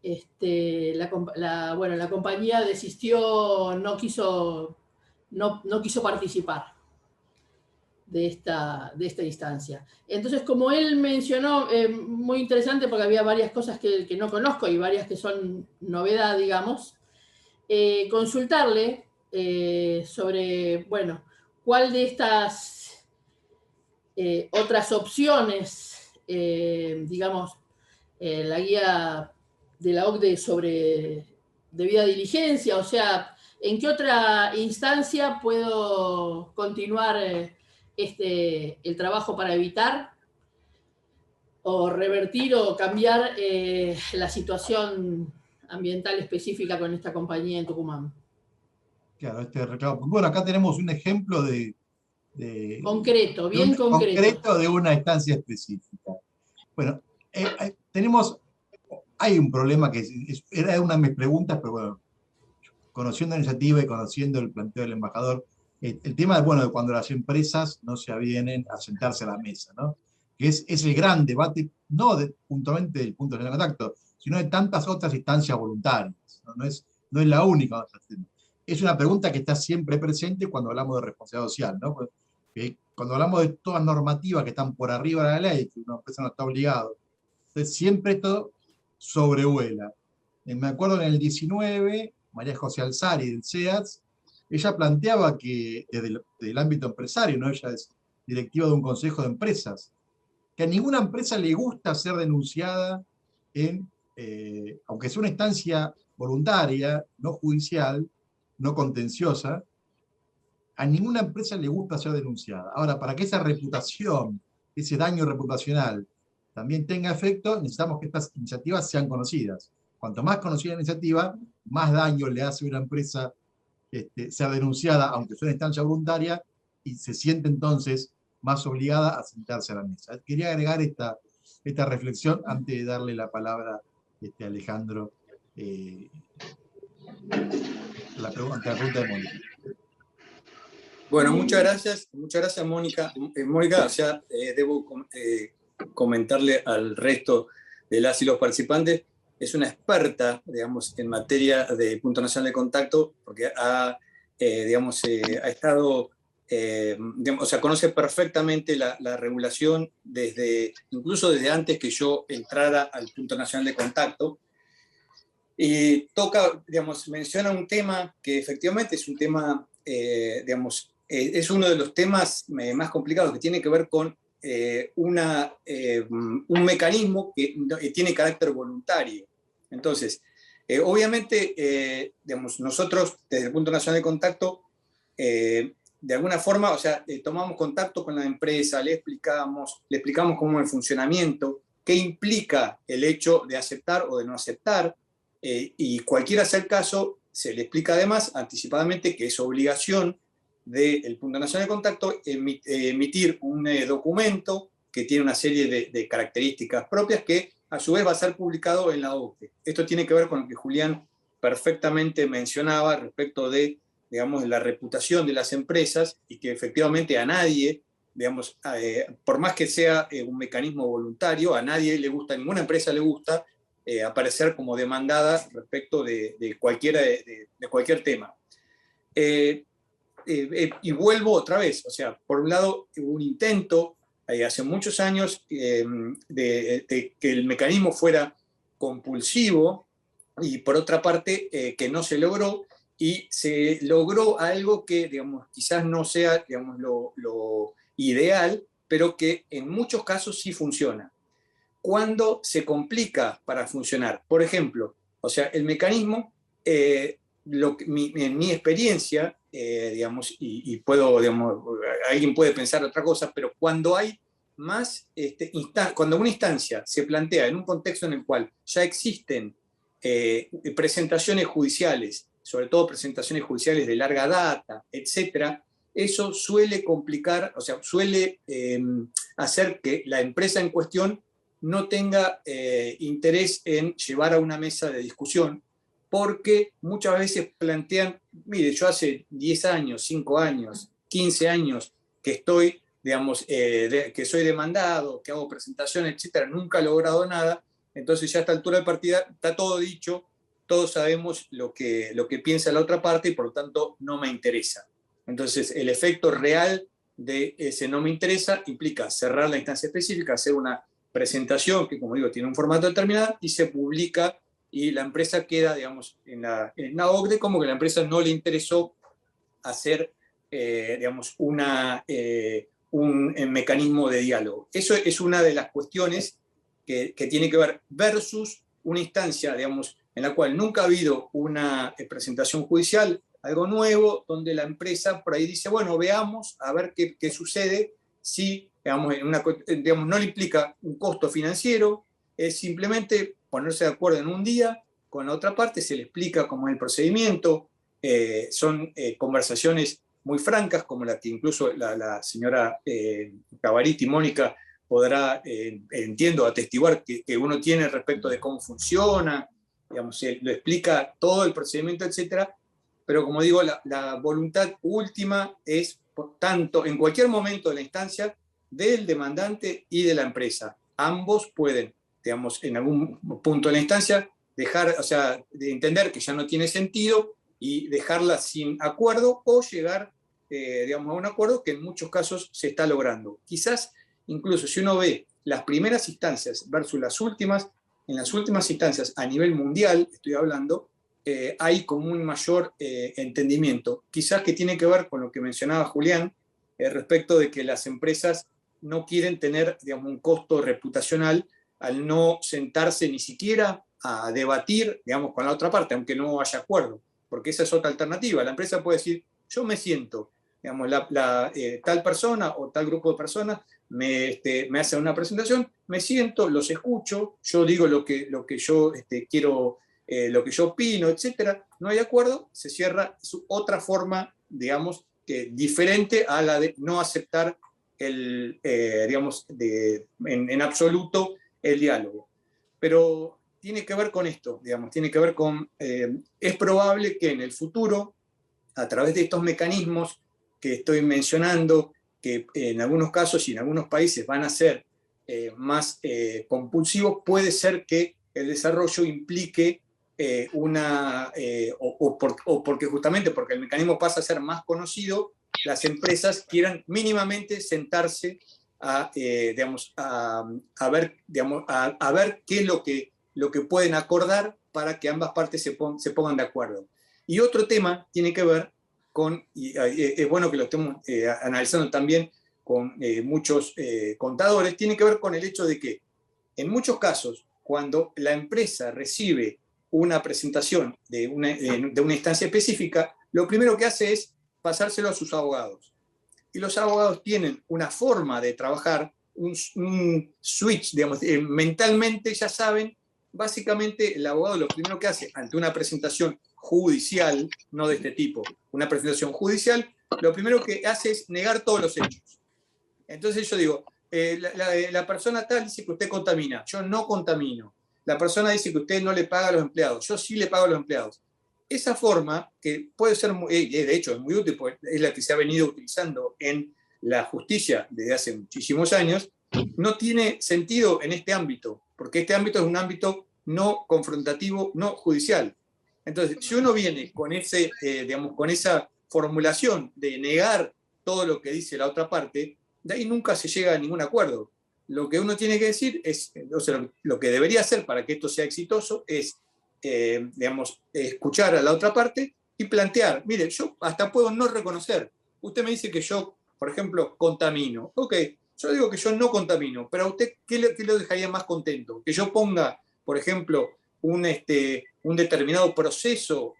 la compañía desistió, no quiso participar de esta instancia. Entonces, como él mencionó, muy interesante porque había varias cosas que no conozco y varias que son novedad, digamos, consultarle sobre, bueno, cuál de estas otras opciones, digamos, la guía de la OCDE sobre debida diligencia, o sea, ¿en qué otra instancia puedo continuar el trabajo para evitar o revertir o cambiar la situación ambiental específica con esta compañía en Tucumán? Claro, reclamo. Bueno, acá tenemos un ejemplo concreto, bien concreto. De una instancia específica. Bueno, hay un problema que era una de mis preguntas, pero bueno, conociendo la iniciativa y conociendo el planteo del embajador, el tema de cuando las empresas no se avienen a sentarse a la mesa, ¿no? Que es el gran debate, no puntualmente del punto de contacto, sino de tantas otras instancias voluntarias, ¿no? No es la única. Es una pregunta que está siempre presente cuando hablamos de responsabilidad social, ¿no? Cuando hablamos de todas normativas que están por arriba de la ley, que una empresa no está obligado, entonces siempre esto sobrevuela. Me acuerdo en el 19, María José Alzari del CEAS, ella planteaba que desde el ámbito empresario, ¿no? Ella es directiva de un consejo de empresas, que a ninguna empresa le gusta ser denunciada aunque sea una instancia voluntaria, no judicial, no contenciosa, a ninguna empresa le gusta ser denunciada. Ahora, para que esa reputación, ese daño reputacional también tenga efecto, necesitamos que estas iniciativas sean conocidas. Cuanto más conocida la iniciativa, más daño le hace a una empresa ser denunciada, aunque sea una instancia voluntaria, y se siente entonces más obligada a sentarse a la mesa. Quería agregar esta reflexión antes de darle la palabra a Alejandro, la pregunta de Mónica. Bueno, muchas gracias Mónica. Mónica, o sea, debo comentarle al resto de las y los participantes, es una experta, digamos, en materia de Punto Nacional de Contacto, porque ha estado, digamos, o sea, conoce perfectamente la regulación incluso desde antes que yo entrara al Punto Nacional de Contacto. Y menciona un tema que efectivamente es un tema, es uno de los temas más complicados, que tiene que ver con un mecanismo que tiene carácter voluntario. Entonces, obviamente, nosotros desde el Punto Nacional de Contacto de alguna forma, o sea, tomamos contacto con la empresa, le explicamos cómo es el funcionamiento, qué implica el hecho de aceptar o de no aceptar, y cualquiera sea el caso, se le explica además anticipadamente que es obligación del Punto Nacional de Contacto emitir un documento que tiene una serie de características propias que a su vez va a ser publicado en la OCDE. Esto tiene que ver con lo que Julián perfectamente mencionaba respecto de, digamos, la reputación de las empresas, y que efectivamente a nadie, digamos, por más que sea un mecanismo voluntario, a nadie le gusta, a ninguna empresa le gusta aparecer como demandada respecto de cualquier tema. Y vuelvo otra vez, o sea, por un lado hubo un intento hace muchos años de que el mecanismo fuera compulsivo, y por otra parte que no se logró, y se logró algo que, digamos, quizás no sea, digamos, lo ideal, pero que en muchos casos sí funciona. Cuando se complica para funcionar, por ejemplo, o sea, el mecanismo, en mi experiencia, digamos, y puedo, digamos, alguien puede pensar otra cosa, pero cuando hay más, cuando una instancia se plantea en un contexto en el cual ya existen presentaciones judiciales, sobre todo presentaciones judiciales de larga data, etcétera, eso suele complicar, o sea, suele hacer que la empresa en cuestión no tenga interés en llevar a una mesa de discusión, porque muchas veces plantean, mire, yo hace 10 años, 5 años, 15 años que estoy, digamos, que soy demandado, que hago presentaciones, etcétera, nunca he logrado nada, entonces ya a esta altura de partida está todo dicho, todos sabemos lo que piensa la otra parte y por lo tanto no me interesa. Entonces el efecto real de ese no me interesa implica cerrar la instancia específica, hacer una presentación que, como digo, tiene un formato determinado y se publica, y la empresa queda, digamos, en la OCDE como que la empresa no le interesó hacer, digamos, un mecanismo de diálogo. Eso es una de las cuestiones que tiene que ver versus una instancia, digamos, en la cual nunca ha habido una presentación judicial, algo nuevo, donde la empresa por ahí dice, bueno, veamos a ver qué sucede, si, digamos, no le implica un costo financiero, es simplemente ponerse de acuerdo en un día con la otra parte, se le explica cómo es el procedimiento, son conversaciones muy francas, como la que incluso la señora Cavariti, Mónica, podrá, entiendo, atestiguar que uno tiene respecto de cómo funciona, digamos, lo explica todo el procedimiento, etcétera, pero como digo, la voluntad última es, por tanto, en cualquier momento de la instancia, del demandante y de la empresa. Ambos pueden, digamos, en algún punto de la instancia, dejar, o sea, de entender que ya no tiene sentido y dejarla sin acuerdo, o llegar, digamos, a un acuerdo que en muchos casos se está logrando. Quizás, incluso si uno ve las primeras instancias versus las últimas, en las últimas instancias a nivel mundial, estoy hablando, hay como un mayor entendimiento, quizás que tiene que ver con lo que mencionaba Julián, respecto de que las empresas no quieren tener, digamos, un costo reputacional al no sentarse ni siquiera a debatir, digamos, con la otra parte, aunque no haya acuerdo, porque esa es otra alternativa. La empresa puede decir, yo me siento, digamos, tal persona o tal grupo de personas me hace una presentación, me siento, los escucho, yo digo lo que yo quiero, lo que yo opino, etcétera. No hay acuerdo, se cierra otra forma, digamos, diferente a la de no aceptar digamos, en absoluto el diálogo. Pero tiene que ver con esto, digamos, tiene que ver con, es probable que en el futuro, a través de estos mecanismos que estoy mencionando, que en algunos casos y en algunos países van a ser más compulsivos, puede ser que el desarrollo implique porque justamente porque el mecanismo pasa a ser más conocido, las empresas quieran mínimamente sentarse digamos, a ver qué es lo que pueden acordar para que ambas partes se pongan de acuerdo. Y otro tema tiene que ver con, y es bueno que lo estemos analizando también con muchos contadores, tiene que ver con el hecho de que en muchos casos, cuando la empresa recibe una presentación de una instancia específica, lo primero que hace es pasárselo a sus abogados. Y los abogados tienen una forma de trabajar, un switch, digamos, mentalmente ya saben, básicamente el abogado lo primero que hace ante una presentación judicial, no de este tipo, una presentación judicial, lo primero que hace es negar todos los hechos. Entonces yo digo, la persona tal dice que usted contamina, yo no contamino. La persona dice que usted no le paga a los empleados, yo sí le pago a los empleados. Esa forma, que puede ser, de hecho es muy útil, porque es la que se ha venido utilizando en la justicia desde hace muchísimos años, no tiene sentido en este ámbito, porque este ámbito es un ámbito no confrontativo, no judicial. Entonces, si uno viene con, digamos, con esa formulación de negar todo lo que dice la otra parte, de ahí nunca se llega a ningún acuerdo. Lo que uno tiene que decir es, o sea, lo que debería hacer para que esto sea exitoso es, digamos, escuchar a la otra parte y plantear, mire, yo hasta puedo no reconocer. Usted me dice que yo, por ejemplo, contamino. Ok, yo digo que yo no contamino, pero a usted, ¿qué lo dejaría más contento? Que yo ponga, por ejemplo, un determinado proceso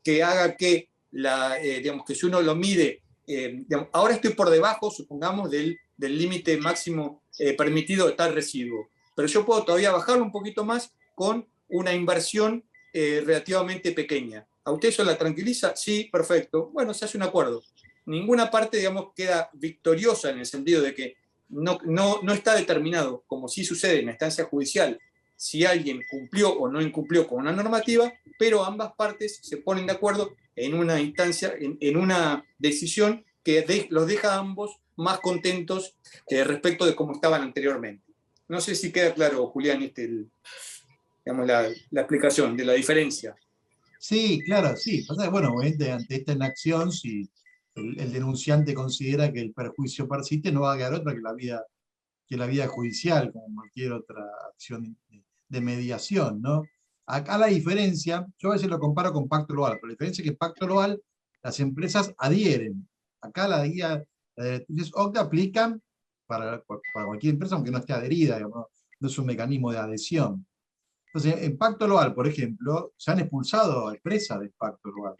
que haga que, digamos, que si uno lo mide, digamos, ahora estoy por debajo, supongamos, del límite máximo permitido de tal residuo, pero yo puedo todavía bajarlo un poquito más con una inversión relativamente pequeña. ¿A usted eso la tranquiliza? Sí, perfecto. Bueno, se hace un acuerdo. Ninguna parte, digamos, queda victoriosa en el sentido de que no está determinado, como sí sucede en la instancia judicial, si alguien cumplió o no incumplió con una normativa, pero ambas partes se ponen de acuerdo en una instancia, en una decisión que los deja a ambos más contentos respecto de cómo estaban anteriormente. No sé si queda claro, Julián, digamos, la explicación de la diferencia. Sí, claro, sí. Pasa que, bueno, obviamente ante esta inacción, si el denunciante considera que el perjuicio persiste, no va a quedar otra que la vía judicial, como cualquier otra acción de mediación, ¿no? Acá la diferencia, yo a veces lo comparo con Pacto Global, pero la diferencia es que en Pacto Global las empresas adhieren. Acá las directrices OCDE aplican para cualquier empresa, aunque no esté adherida, digamos, no es un mecanismo de adhesión. Entonces, en Pacto Global, por ejemplo, se han expulsado a empresas del Pacto Global.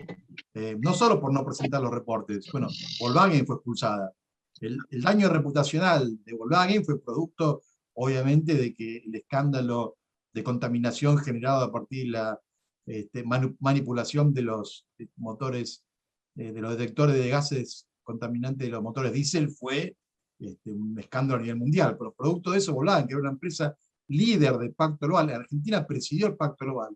No solo por no presentar los reportes. Bueno, Volkswagen fue expulsada. El daño reputacional de Volkswagen fue producto, obviamente, de que el escándalo de contaminación generado a partir de la manipulación de los motores, de los detectores de gases contaminantes de los motores diésel fue un escándalo a nivel mundial. Pero producto de eso, Volkswagen, que era una empresa líder del Pacto Global, Argentina presidió el Pacto Global,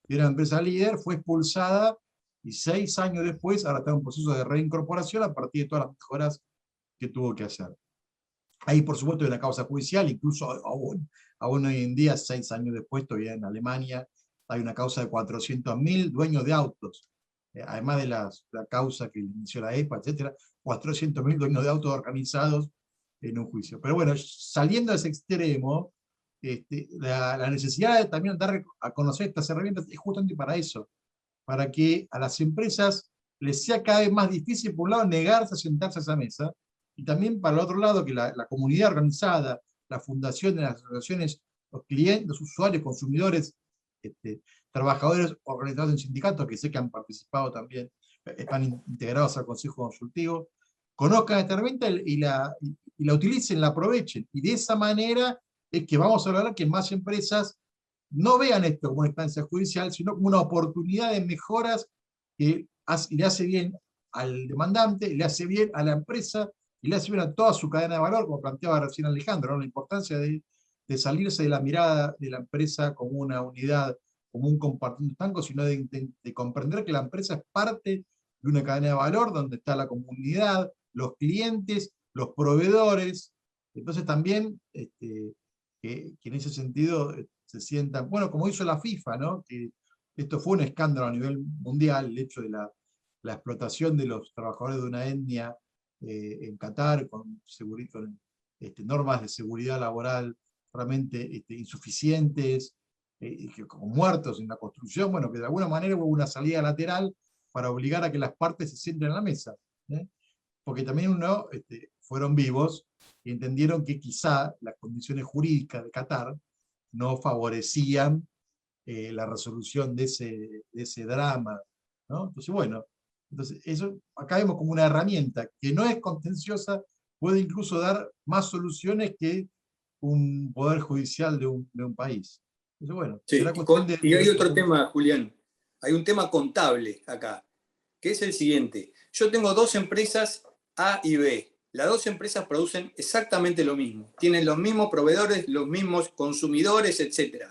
y era una empresa líder, fue expulsada, y 6 años después, ahora está en un proceso de reincorporación a partir de todas las mejoras que tuvo que hacer. Ahí, por supuesto, hay una causa judicial, incluso aún hoy en día, 6 años después, todavía en Alemania, hay una causa de 400.000 dueños de autos, además de la causa que inició la EPA, etc., 400.000 dueños de autos organizados en un juicio. Pero bueno, saliendo de ese extremo, la necesidad de también dar a conocer estas herramientas es justamente para eso, para que a las empresas les sea cada vez más difícil, por un lado, negarse a sentarse a esa mesa, y también para el otro lado, que la comunidad organizada, la fundación, las asociaciones, los clientes, los usuarios, consumidores, trabajadores organizados en sindicatos, que sé que han participado también, están integrados al Consejo Consultivo, conozcan esta herramienta y la utilicen, la aprovechen. Y de esa manera es que vamos a lograr que más empresas no vean esto como una instancia judicial, sino como una oportunidad de mejoras que le hace bien al demandante, le hace bien a la empresa y le hace bien a toda su cadena de valor, como planteaba recién Alejandro, ¿no? La importancia de salirse de la mirada de la empresa como una unidad, como un compartiendo estanco, sino de comprender que la empresa es parte de una cadena de valor donde está la comunidad, los clientes, los proveedores. Entonces también que en ese sentido se sientan, bueno, como hizo la FIFA, ¿no? Que esto fue un escándalo a nivel mundial, el hecho de la explotación de los trabajadores de una etnia en Qatar, con normas de seguridad laboral realmente insuficientes, como muertos en la construcción, bueno, que de alguna manera hubo una salida lateral para obligar a que las partes se sienten en la mesa. Porque también fueron vivos y entendieron que quizá las condiciones jurídicas de Qatar no favorecían la resolución de ese drama, ¿no? Entonces, bueno, Entonces, eso acá vemos como una herramienta que no es contenciosa, puede incluso dar más soluciones que un poder judicial de un país. Entonces, bueno, Sí, será cuestión de y hay ver otro profundizar. tema, Julián. Hay un tema contable acá, que es el siguiente. Yo tengo dos empresas A y B. Las dos empresas producen exactamente lo mismo. Tienen los mismos proveedores, los mismos consumidores, etc.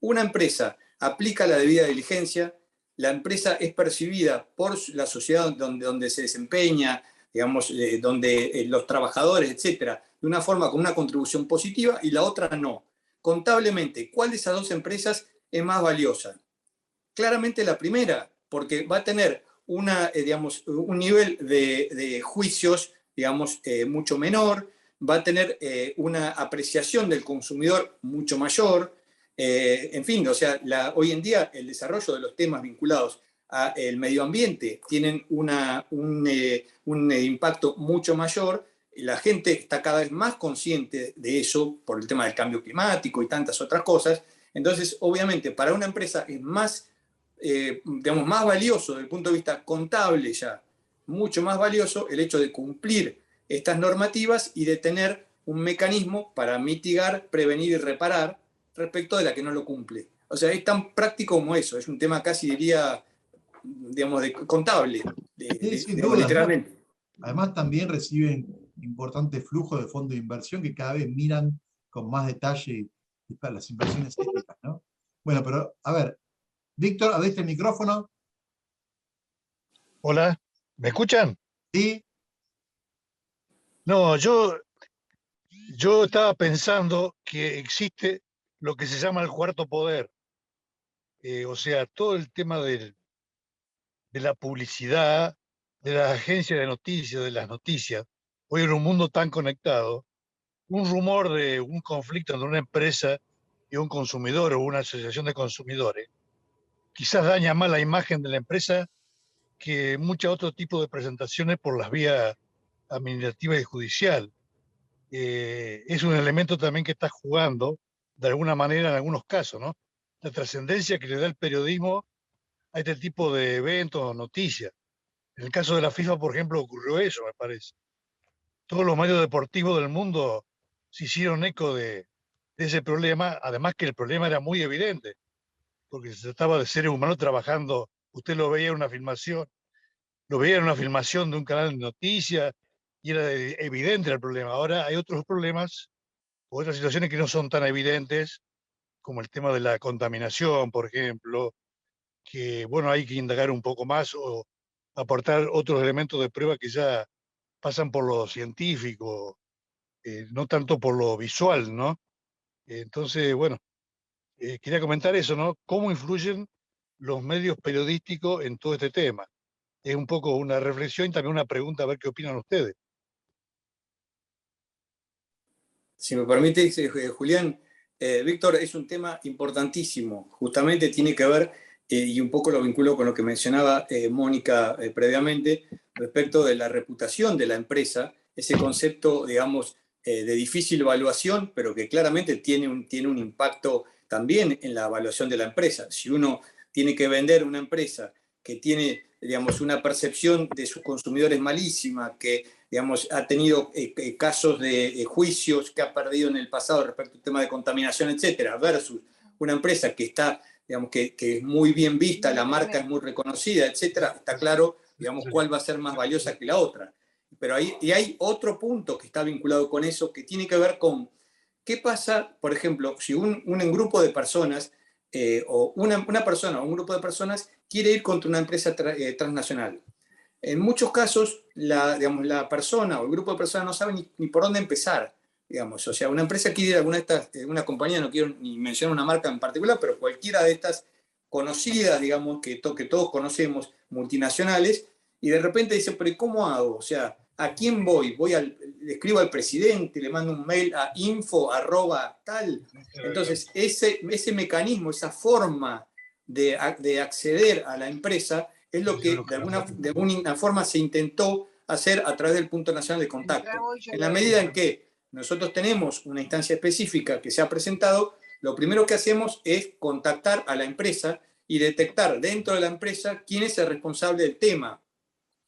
Una empresa aplica la debida diligencia, la empresa es percibida por la sociedad donde se desempeña, digamos, donde los trabajadores, etc., de una forma con una contribución positiva y la otra no. Contablemente, ¿cuál de esas dos empresas es más valiosa? Claramente la primera, porque va a tener digamos, un nivel de juicios, digamos, mucho menor, va a tener una apreciación del consumidor mucho mayor. En fin, o sea, hoy en día el desarrollo de los temas vinculados al medio ambiente tienen un impacto mucho mayor. La gente está cada vez más consciente de eso por el tema del cambio climático y tantas otras cosas. Entonces, obviamente, para una empresa es más digamos, más valioso desde el punto de vista contable ya, mucho más valioso el hecho de cumplir estas normativas y de tener un mecanismo para mitigar, prevenir y reparar respecto de la que no lo cumple. O sea, es tan práctico como eso, es un tema casi diría, digamos, de contable, Sí, sin digamos, duda, ¿no? literalmente. Además, también reciben importantes flujos de fondos de inversión que cada vez miran con más detalle las inversiones éticas, ¿no? Bueno, pero a ver, Víctor, abriste el micrófono, Hola, ¿me escuchan? ¿sí? No, yo estaba pensando que existe lo que se llama el cuarto poder. O sea, todo el tema de la publicidad, de las agencias de noticias, de las noticias. Hoy en un mundo tan conectado, un rumor de un conflicto entre una empresa y un consumidor o una asociación de consumidores quizás daña más la imagen de la empresa que muchos otros tipos de presentaciones por las vías administrativa y judicial. Es un elemento también que está jugando de alguna manera en algunos casos, ¿no? La trascendencia que le da el periodismo a este tipo de eventos o noticias. En el caso de la FIFA, por ejemplo, ocurrió eso, me parece. Todos los medios deportivos del mundo se hicieron eco de ese problema, además que el problema era muy evidente, porque se trataba de seres humanos trabajando. Usted lo veía en una filmación de un canal de noticias y era evidente el problema. Ahora hay otros problemas o otras situaciones que no son tan evidentes, como el tema de la contaminación, por ejemplo, que bueno, hay que indagar un poco más o aportar otros elementos de prueba que ya pasan por lo científico, no tanto por lo visual, ¿no? Entonces, bueno, quería comentar eso, ¿no? ¿Cómo influyen los medios periodísticos en todo este tema? Es un poco una reflexión y también una pregunta a ver qué opinan ustedes. Si me permite, Julián, Víctor, es un tema importantísimo. Justamente tiene que ver, y un poco lo vinculo con lo que mencionaba Mónica previamente, respecto de la reputación de la empresa, ese concepto, digamos, de difícil evaluación, pero que claramente tiene un impacto también en la evaluación de la empresa. Si uno tiene que vender una empresa que tiene, digamos, una percepción de sus consumidores malísima, que digamos, ha tenido casos de juicios que ha perdido en el pasado respecto al tema de contaminación, etcétera, versus una empresa que está, digamos, que es muy bien vista, la marca es muy reconocida, etcétera, está claro, digamos, cuál va a ser más valiosa que la otra. Pero hay otro punto que está vinculado con eso, que tiene que ver con qué pasa, por ejemplo, si un grupo de personas, o una persona o un grupo de personas quiere ir contra una empresa transnacional. En muchos casos, digamos, la persona o el grupo de personas no sabe ni por dónde empezar. Digamos. O sea, una empresa quiere ir a alguna de estas, una compañía, no quiero ni mencionar una marca en particular, pero cualquiera de estas conocidas, digamos, que todos conocemos, multinacionales, y de repente dice, pero ¿cómo hago? O sea, ¿a quién voy? Le escribo al presidente, le mando un mail a info arroba tal. Entonces, ese mecanismo, esa forma de acceder a la empresa es lo que de alguna forma se intentó hacer a través del punto nacional de contacto. En la medida en que nosotros tenemos una instancia específica que se ha presentado, lo primero que hacemos es contactar a la empresa y detectar dentro de la empresa quién es el responsable del tema.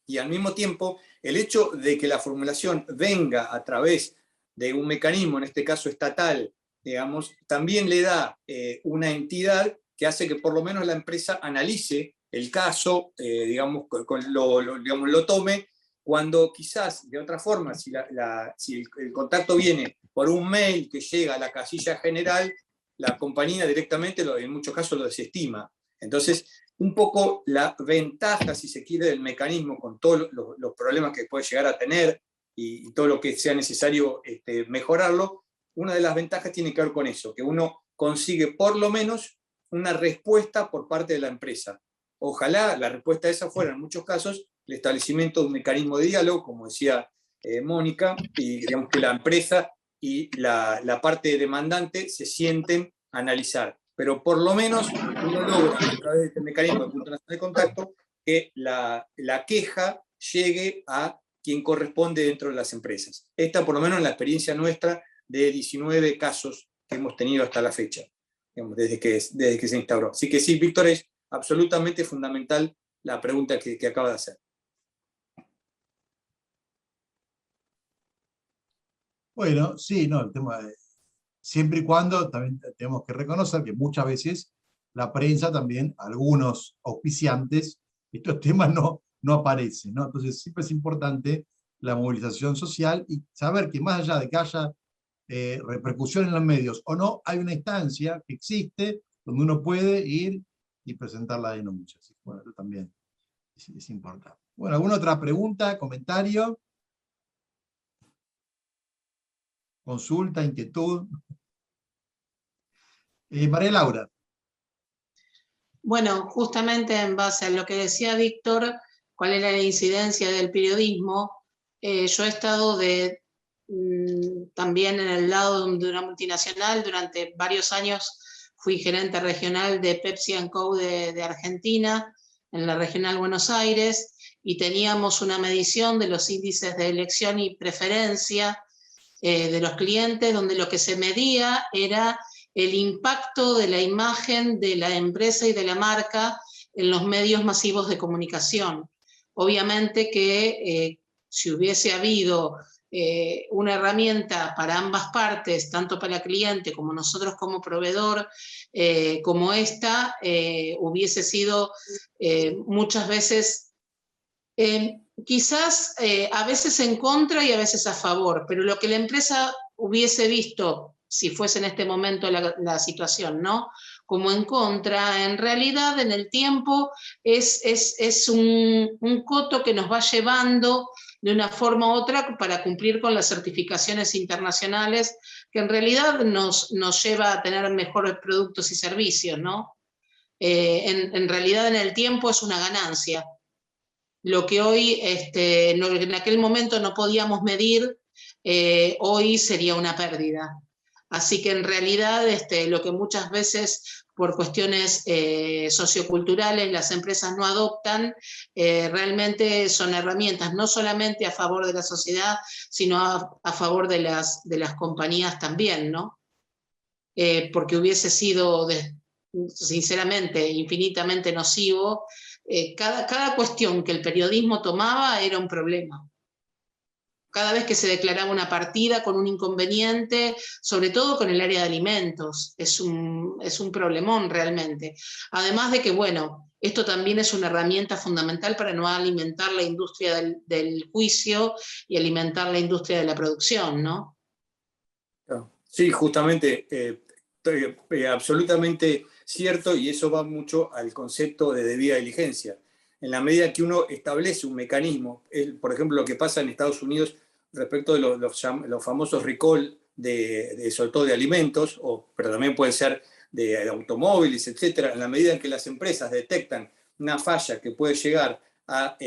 Y al mismo tiempo, el hecho de que la formulación venga a través de un mecanismo, en este caso estatal, digamos, también le da una entidad que hace que por lo menos la empresa analice el caso, digamos, lo tome, cuando quizás de otra forma, si el contacto viene por un mail que llega a la casilla general, la compañía directamente, en muchos casos, lo desestima. Entonces, un poco la ventaja, si se quiere, del mecanismo, con todos los problemas que puede llegar a tener y todo lo que sea necesario mejorarlo, una de las ventajas tiene que ver con eso, que uno consigue por lo menos una respuesta por parte de la empresa. Ojalá la respuesta de esa fuera, en muchos casos, el establecimiento de un mecanismo de diálogo, como decía Mónica, y digamos que la empresa y la parte demandante se sienten a analizar. Pero por lo menos uno logra, a través de este mecanismo de punto nacional de contacto, que la queja llegue a quien corresponde dentro de las empresas. Esta, por lo menos, en la experiencia nuestra de 19 casos que hemos tenido hasta la fecha, digamos, desde que se instauró. Así que sí, Víctor, es absolutamente fundamental la pregunta que acaba de hacer. Bueno, sí, no, el tema de, siempre y cuando también tenemos que reconocer que muchas veces la prensa también, algunos auspiciantes, estos temas no aparecen, ¿no? Entonces siempre es importante la movilización social y saber que más allá de que haya repercusión en los medios o no, hay una instancia que existe donde uno puede ir y presentar la denuncia. Así que, bueno, eso también es importante. Bueno, ¿alguna otra pregunta, comentario? Consulta, inquietud. María Laura. Bueno, justamente en base a lo que decía Víctor, cuál era la incidencia del periodismo, yo he estado también en el lado de una multinacional. Durante varios años fui gerente regional de Pepsi & Co. de Argentina, en la regional Buenos Aires, y teníamos una medición de los índices de elección y preferencia de los clientes, donde lo que se medía era el impacto de la imagen de la empresa y de la marca en los medios masivos de comunicación. Obviamente que si hubiese habido una herramienta para ambas partes, tanto para el cliente como nosotros como proveedor, como esta, hubiese sido muchas veces, quizás a veces en contra y a veces a favor, pero lo que la empresa hubiese visto, si fuese en este momento la situación, ¿no?, como en contra, en realidad en el tiempo es un coto que nos va llevando de una forma u otra para cumplir con las certificaciones internacionales, que en realidad nos lleva a tener mejores productos y servicios, ¿no? En realidad en el tiempo es una ganancia. Lo que hoy, en aquel momento no podíamos medir, hoy sería una pérdida. Así que en realidad lo que muchas veces por cuestiones socioculturales las empresas no adoptan, realmente son herramientas no solamente a favor de la sociedad, sino a favor de las compañías también, ¿no? Porque hubiese sido, sinceramente, infinitamente nocivo. Cada cuestión que el periodismo tomaba era un problema. Cada vez que se declaraba una partida con un inconveniente, sobre todo con el área de alimentos, es un problemón realmente. Además de que, bueno, esto también es una herramienta fundamental para no alimentar la industria del juicio y alimentar la industria de la producción, ¿no? Sí, justamente, absolutamente cierto, y eso va mucho al concepto de debida diligencia. En la medida que uno establece un mecanismo, por ejemplo, lo que pasa en Estados Unidos respecto de los famosos recall sobre todo de alimentos, pero también puede ser de automóviles, etc. En la medida en que las empresas detectan una falla que puede llegar a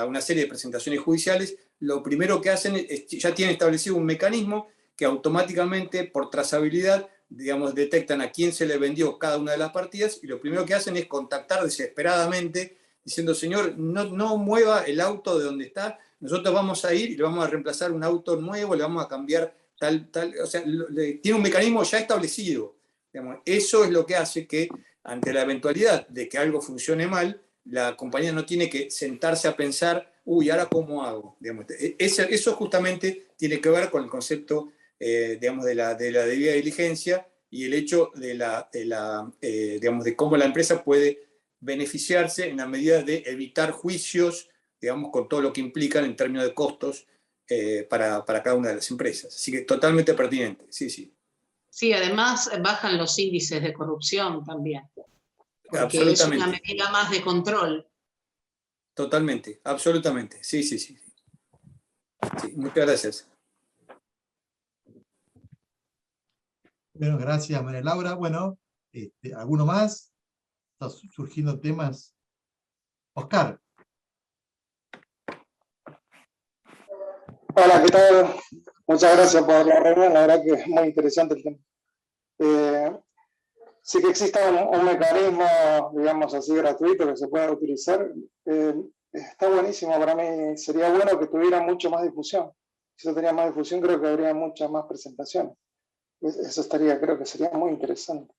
una serie de presentaciones judiciales, lo primero que hacen es ya tienen establecido un mecanismo que automáticamente, por trazabilidad, digamos, detectan a quién se le vendió cada una de las partidas, y lo primero que hacen es contactar desesperadamente diciendo: señor, no mueva el auto de donde está, nosotros vamos a ir y le vamos a reemplazar un auto nuevo, le vamos a cambiar tal, o sea, tiene un mecanismo ya establecido. Digamos, eso es lo que hace que, ante la eventualidad de que algo funcione mal, la compañía no tiene que sentarse a pensar uy, ¿ahora cómo hago? Digamos, eso justamente tiene que ver con el concepto digamos, de la debida diligencia y el hecho digamos, de cómo la empresa puede beneficiarse en la medida de evitar juicios, digamos, con todo lo que implican en términos de costos para cada una de las empresas. Así que totalmente pertinente, sí, sí. Sí, además bajan los índices de corrupción también, porque es una medida más de control. Totalmente, absolutamente, sí, sí, sí. Sí, muchas gracias. Bueno, gracias, María Laura. Bueno, ¿alguno más? Están surgiendo temas. Oscar. Hola, ¿qué tal? Muchas gracias por la reunión, la verdad que es muy interesante el tema. Sí que exista un mecanismo, digamos así, gratuito que se pueda utilizar, está buenísimo para mí. Sería bueno que tuviera mucho más difusión. Si eso tenía más difusión, creo que habría muchas más presentaciones. Eso estaría, creo que sería muy interesante.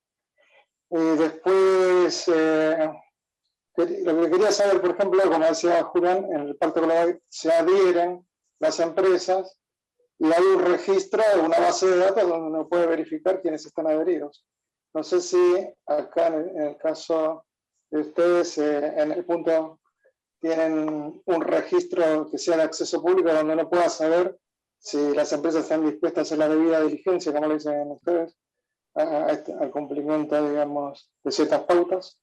Después, lo que quería saber, por ejemplo, como decía Julián, en el Pacto Global se adhieren las empresas y hay un registro, una base de datos donde uno puede verificar quiénes están adheridos. No sé si acá en el caso de ustedes, en el punto, tienen un registro que sea de acceso público donde uno pueda saber si las empresas están dispuestas a hacer la debida diligencia, como lo dicen ustedes, al cumplimiento, digamos, de ciertas pautas.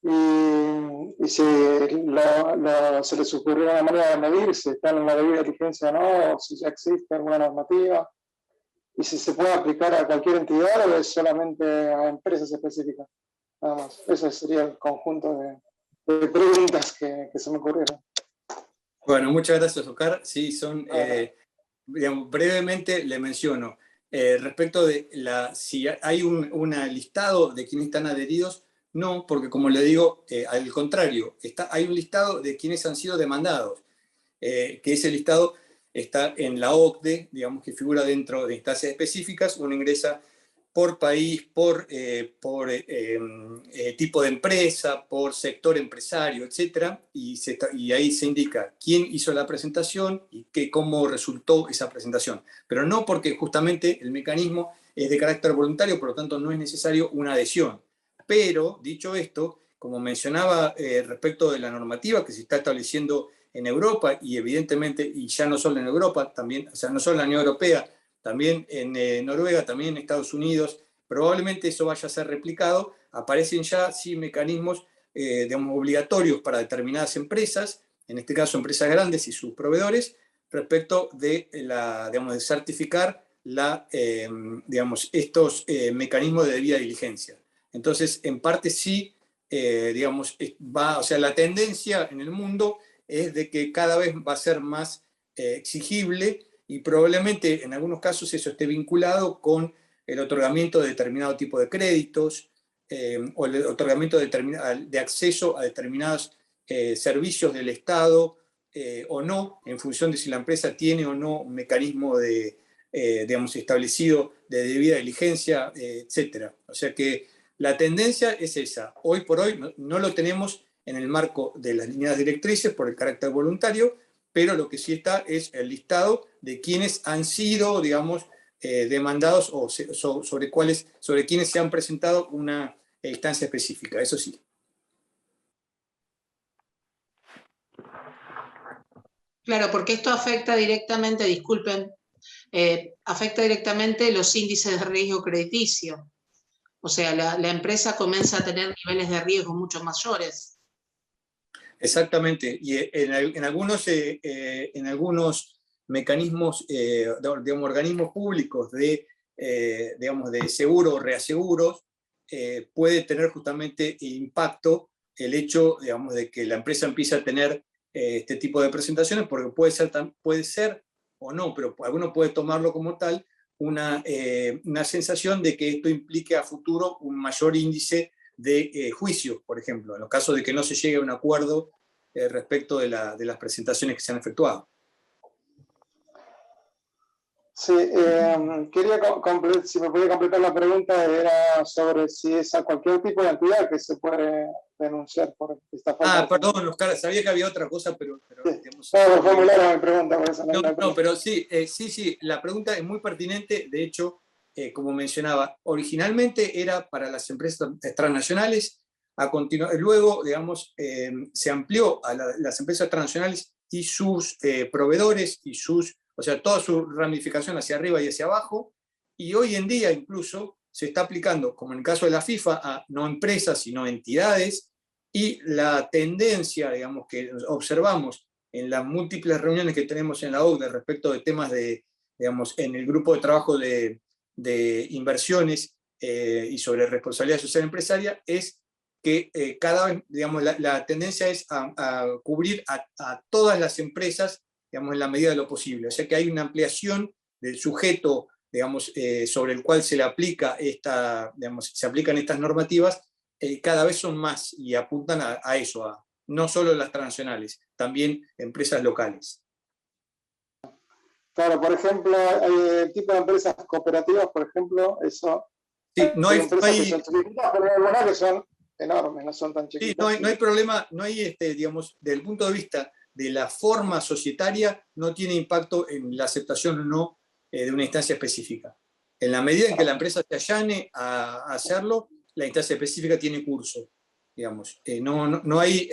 Y si se les ocurrió una manera de medir si están en la debida diligencia o no, o si ya existe alguna normativa, y si se puede aplicar a cualquier entidad o es solamente a empresas específicas. Nada más. Ese sería el conjunto de preguntas que se me ocurrieron. Bueno, muchas gracias, Oscar. Sí, son, digamos, brevemente le menciono, respecto de si hay un listado de quienes están adheridos, no, porque como le digo, al contrario, hay un listado de quienes han sido demandados, que ese listado está en la OCDE, digamos que figura dentro de instancias específicas, uno ingresa por país, por tipo de empresa, por sector empresario, etc. Y ahí se indica quién hizo la presentación y cómo resultó esa presentación. Pero no porque justamente el mecanismo es de carácter voluntario, por lo tanto no es necesario una adhesión. Pero, dicho esto, como mencionaba respecto de la normativa que se está estableciendo en Europa y evidentemente, y ya no solo en Europa, también, o sea, no solo en la Unión Europea, también en Noruega, también en Estados Unidos, probablemente eso vaya a ser replicado. Aparecen ya sí mecanismos digamos, obligatorios para determinadas empresas, en este caso empresas grandes y sus proveedores, respecto de, digamos, de certificar digamos, estos mecanismos de debida diligencia. Entonces, en parte sí, digamos, o sea, la tendencia en el mundo es de que cada vez va a ser más exigible y probablemente en algunos casos eso esté vinculado con el otorgamiento de determinado tipo de créditos o el otorgamiento de acceso a determinados servicios del Estado o no, en función de si la empresa tiene o no un mecanismo digamos, establecido de debida diligencia, etc. O sea que la tendencia es esa. Hoy por hoy no lo tenemos en el marco de las líneas directrices por el carácter voluntario, pero lo que sí está es el listado de quienes han sido, digamos, demandados o sobre quienes se han presentado una instancia específica, eso sí. Claro, porque esto afecta directamente, disculpen, afecta directamente los índices de riesgo crediticio. O sea, la empresa comienza a tener niveles de riesgo mucho mayores. Exactamente, y en algunos mecanismos, digamos, organismos públicos digamos, de seguro o reaseguros, puede tener justamente impacto el hecho, digamos, de que la empresa empiece a tener este tipo de presentaciones, porque puede ser o no, pero alguno puede tomarlo como tal, una sensación de que esto implique a futuro un mayor índice de juicios, por ejemplo, en los casos de que no se llegue a un acuerdo respecto de las presentaciones que se han efectuado. Sí, quería si me podía completar la pregunta, era sobre si es a cualquier tipo de entidad que se puede denunciar por esta falta. Perdón, Oscar, sabía que había otra cosa, pero sí. digamos, no, formular mi pregunta. Por eso no, pero sí, sí, la pregunta es muy pertinente. De hecho, como mencionaba, originalmente era para las empresas transnacionales, luego, digamos, se amplió a las empresas transnacionales y sus proveedores y o sea, toda su ramificación hacia arriba y hacia abajo, y hoy en día incluso se está aplicando, como en el caso de la FIFA, a no empresas, sino entidades, y la tendencia, digamos, que observamos en las múltiples reuniones que tenemos en la OCDE respecto de temas digamos, en el grupo de trabajo de inversiones y sobre responsabilidad social empresaria, es que cada vez, digamos, la tendencia es a cubrir a todas las empresas, digamos, en la medida de lo posible. O sea que hay una ampliación del sujeto, digamos, sobre el cual se le aplica digamos, se aplican estas normativas, cada vez son más y apuntan a eso, no solo las transnacionales, también empresas locales. Claro, por ejemplo, hay el tipo de empresas cooperativas, por ejemplo, eso. Sí, hay empresas que son chiquitas, pero hay algunas que son enormes, no son tan chiquitas. Sí, no hay problema, digamos, desde el punto de vista de la forma societaria, no tiene impacto en la aceptación o no de una instancia específica. En la medida en que la empresa se allane a hacerlo, la instancia específica tiene curso, digamos. No hay,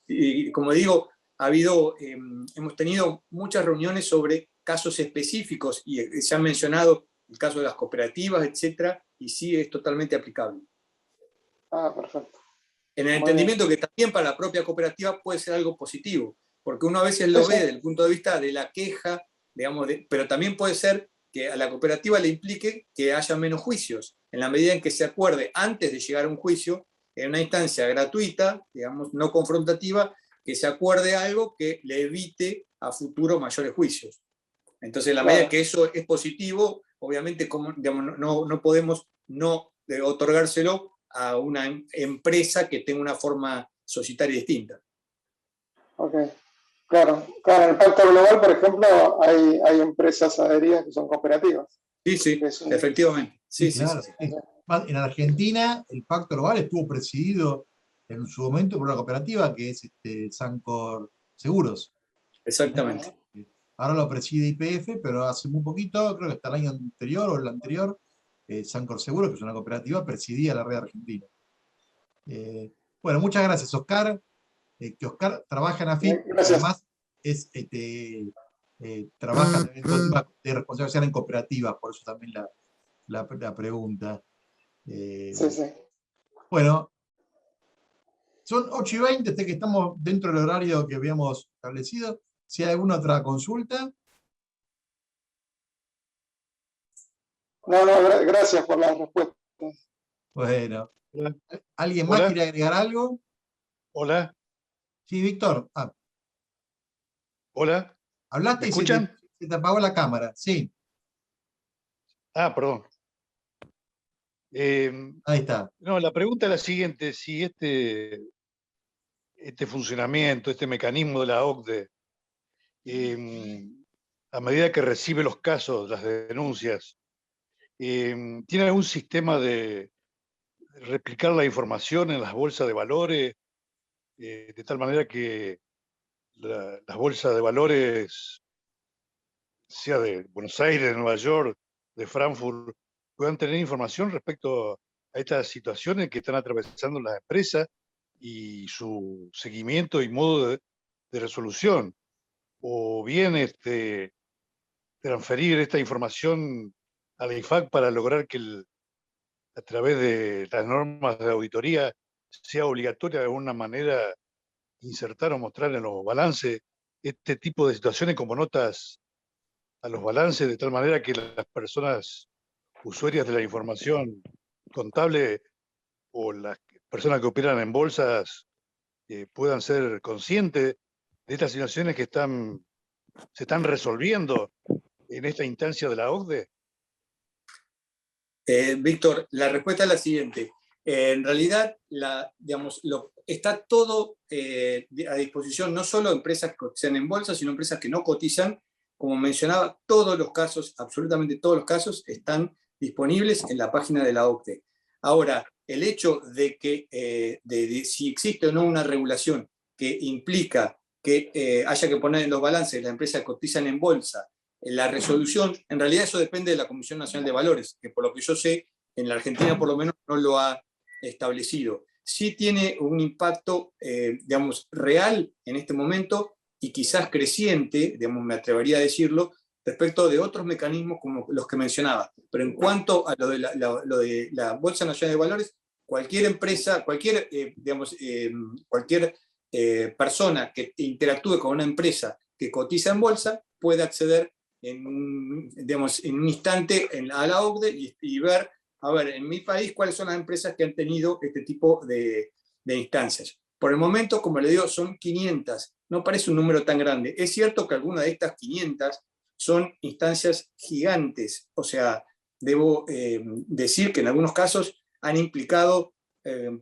y como digo, hemos tenido muchas reuniones sobre casos específicos y se ha mencionado el caso de las cooperativas, etcétera, y sí es totalmente aplicable. Perfecto. En el entendimiento que también para la propia cooperativa puede ser algo positivo, porque uno a veces lo ve desde el punto de vista de la queja, digamos, pero también puede ser que a la cooperativa le implique que haya menos juicios, en la medida en que se acuerde antes de llegar a un juicio, en una instancia gratuita, digamos, no confrontativa, que se acuerde algo que le evite a futuro mayores juicios. Entonces, en la medida que eso es positivo, obviamente, digamos, no podemos no otorgárselo a una empresa que tenga una forma societaria distinta. Ok, claro. En el Pacto Global, por ejemplo, hay empresas adheridas que son cooperativas. Sí, efectivamente. Sí, claro. Sí. En Argentina, el Pacto Global estuvo presidido en su momento por una cooperativa que es Sancor Seguros. Exactamente. Ahora lo preside YPF, pero hace muy poquito, creo que hasta el año anterior o el anterior, Sancor Seguros, que es una cooperativa, presidía la red argentina. Bueno, muchas gracias, Oscar. Que Oscar trabaja en AFIP, además trabaja en todo el tema de responsabilidad social en cooperativas, por eso también la pregunta. Sí. Bueno, son 8:20, que estamos dentro del horario que habíamos establecido. Si hay alguna otra consulta. No, gracias por la respuesta. Bueno, Hola. ¿Alguien más quiere agregar algo? Hola. Sí, Víctor. Hola. Hablaste ¿Me escuchan? Se te apagó la cámara, sí. Perdón. Ahí está. No, la pregunta es la siguiente: si este funcionamiento, este mecanismo de la OCDE, a medida que recibe los casos, las denuncias, ¿tiene algún sistema de replicar la información en las bolsas de valores, de tal manera que las bolsas de valores, sea de Buenos Aires, de Nueva York, de Frankfurt, puedan tener información respecto a estas situaciones que están atravesando las empresas y su seguimiento y modo de resolución? O bien transferir esta información a la IFAC para lograr que a través de las normas de auditoría sea obligatoria de alguna manera insertar o mostrar en los balances este tipo de situaciones como notas a los balances, de tal manera que las personas usuarias de la información contable o las personas que operan en bolsas puedan ser conscientes de estas situaciones que se están resolviendo en esta instancia de la OCDE? Víctor, la respuesta es la siguiente. En realidad, digamos, está todo a disposición, no solo de empresas que cotizan en bolsa, sino empresas que no cotizan, como mencionaba, todos los casos, absolutamente todos los casos, están disponibles en la página de la OCDE. Ahora, el hecho de que de si existe o no una regulación que implica que haya que poner en los balances de las empresas que cotizan en bolsa la resolución, en realidad eso depende de la Comisión Nacional de Valores, que por lo que yo sé, en la Argentina por lo menos no lo ha establecido. Sí tiene un impacto, digamos, real en este momento y quizás creciente, digamos, me atrevería a decirlo, respecto de otros mecanismos como los que mencionaba. Pero en cuanto a lo de la Bolsa Nacional de Valores, cualquier empresa, cualquier persona que interactúe con una empresa que cotiza en bolsa puede acceder en un instante a la OCDE y ver, a ver, en mi país, cuáles son las empresas que han tenido este tipo de instancias. Por el momento, como le digo, son 500. No parece un número tan grande. Es cierto que algunas de estas 500 son instancias gigantes. O sea, debo decir que en algunos casos han implicado,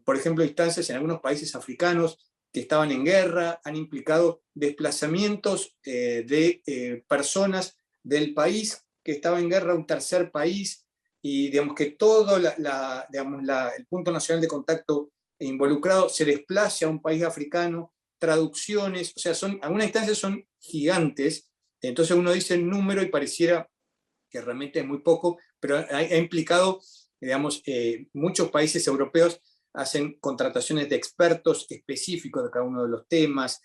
por ejemplo, instancias en algunos países africanos que estaban en guerra, han implicado desplazamientos de personas del país que estaba en guerra a un tercer país, y digamos que todo el punto nacional de contacto involucrado se desplace a un país africano, traducciones, o sea, algunas instancias son gigantes, entonces uno dice el número y pareciera que realmente es muy poco, pero ha implicado, digamos, muchos países europeos hacen contrataciones de expertos específicos de cada uno de los temas,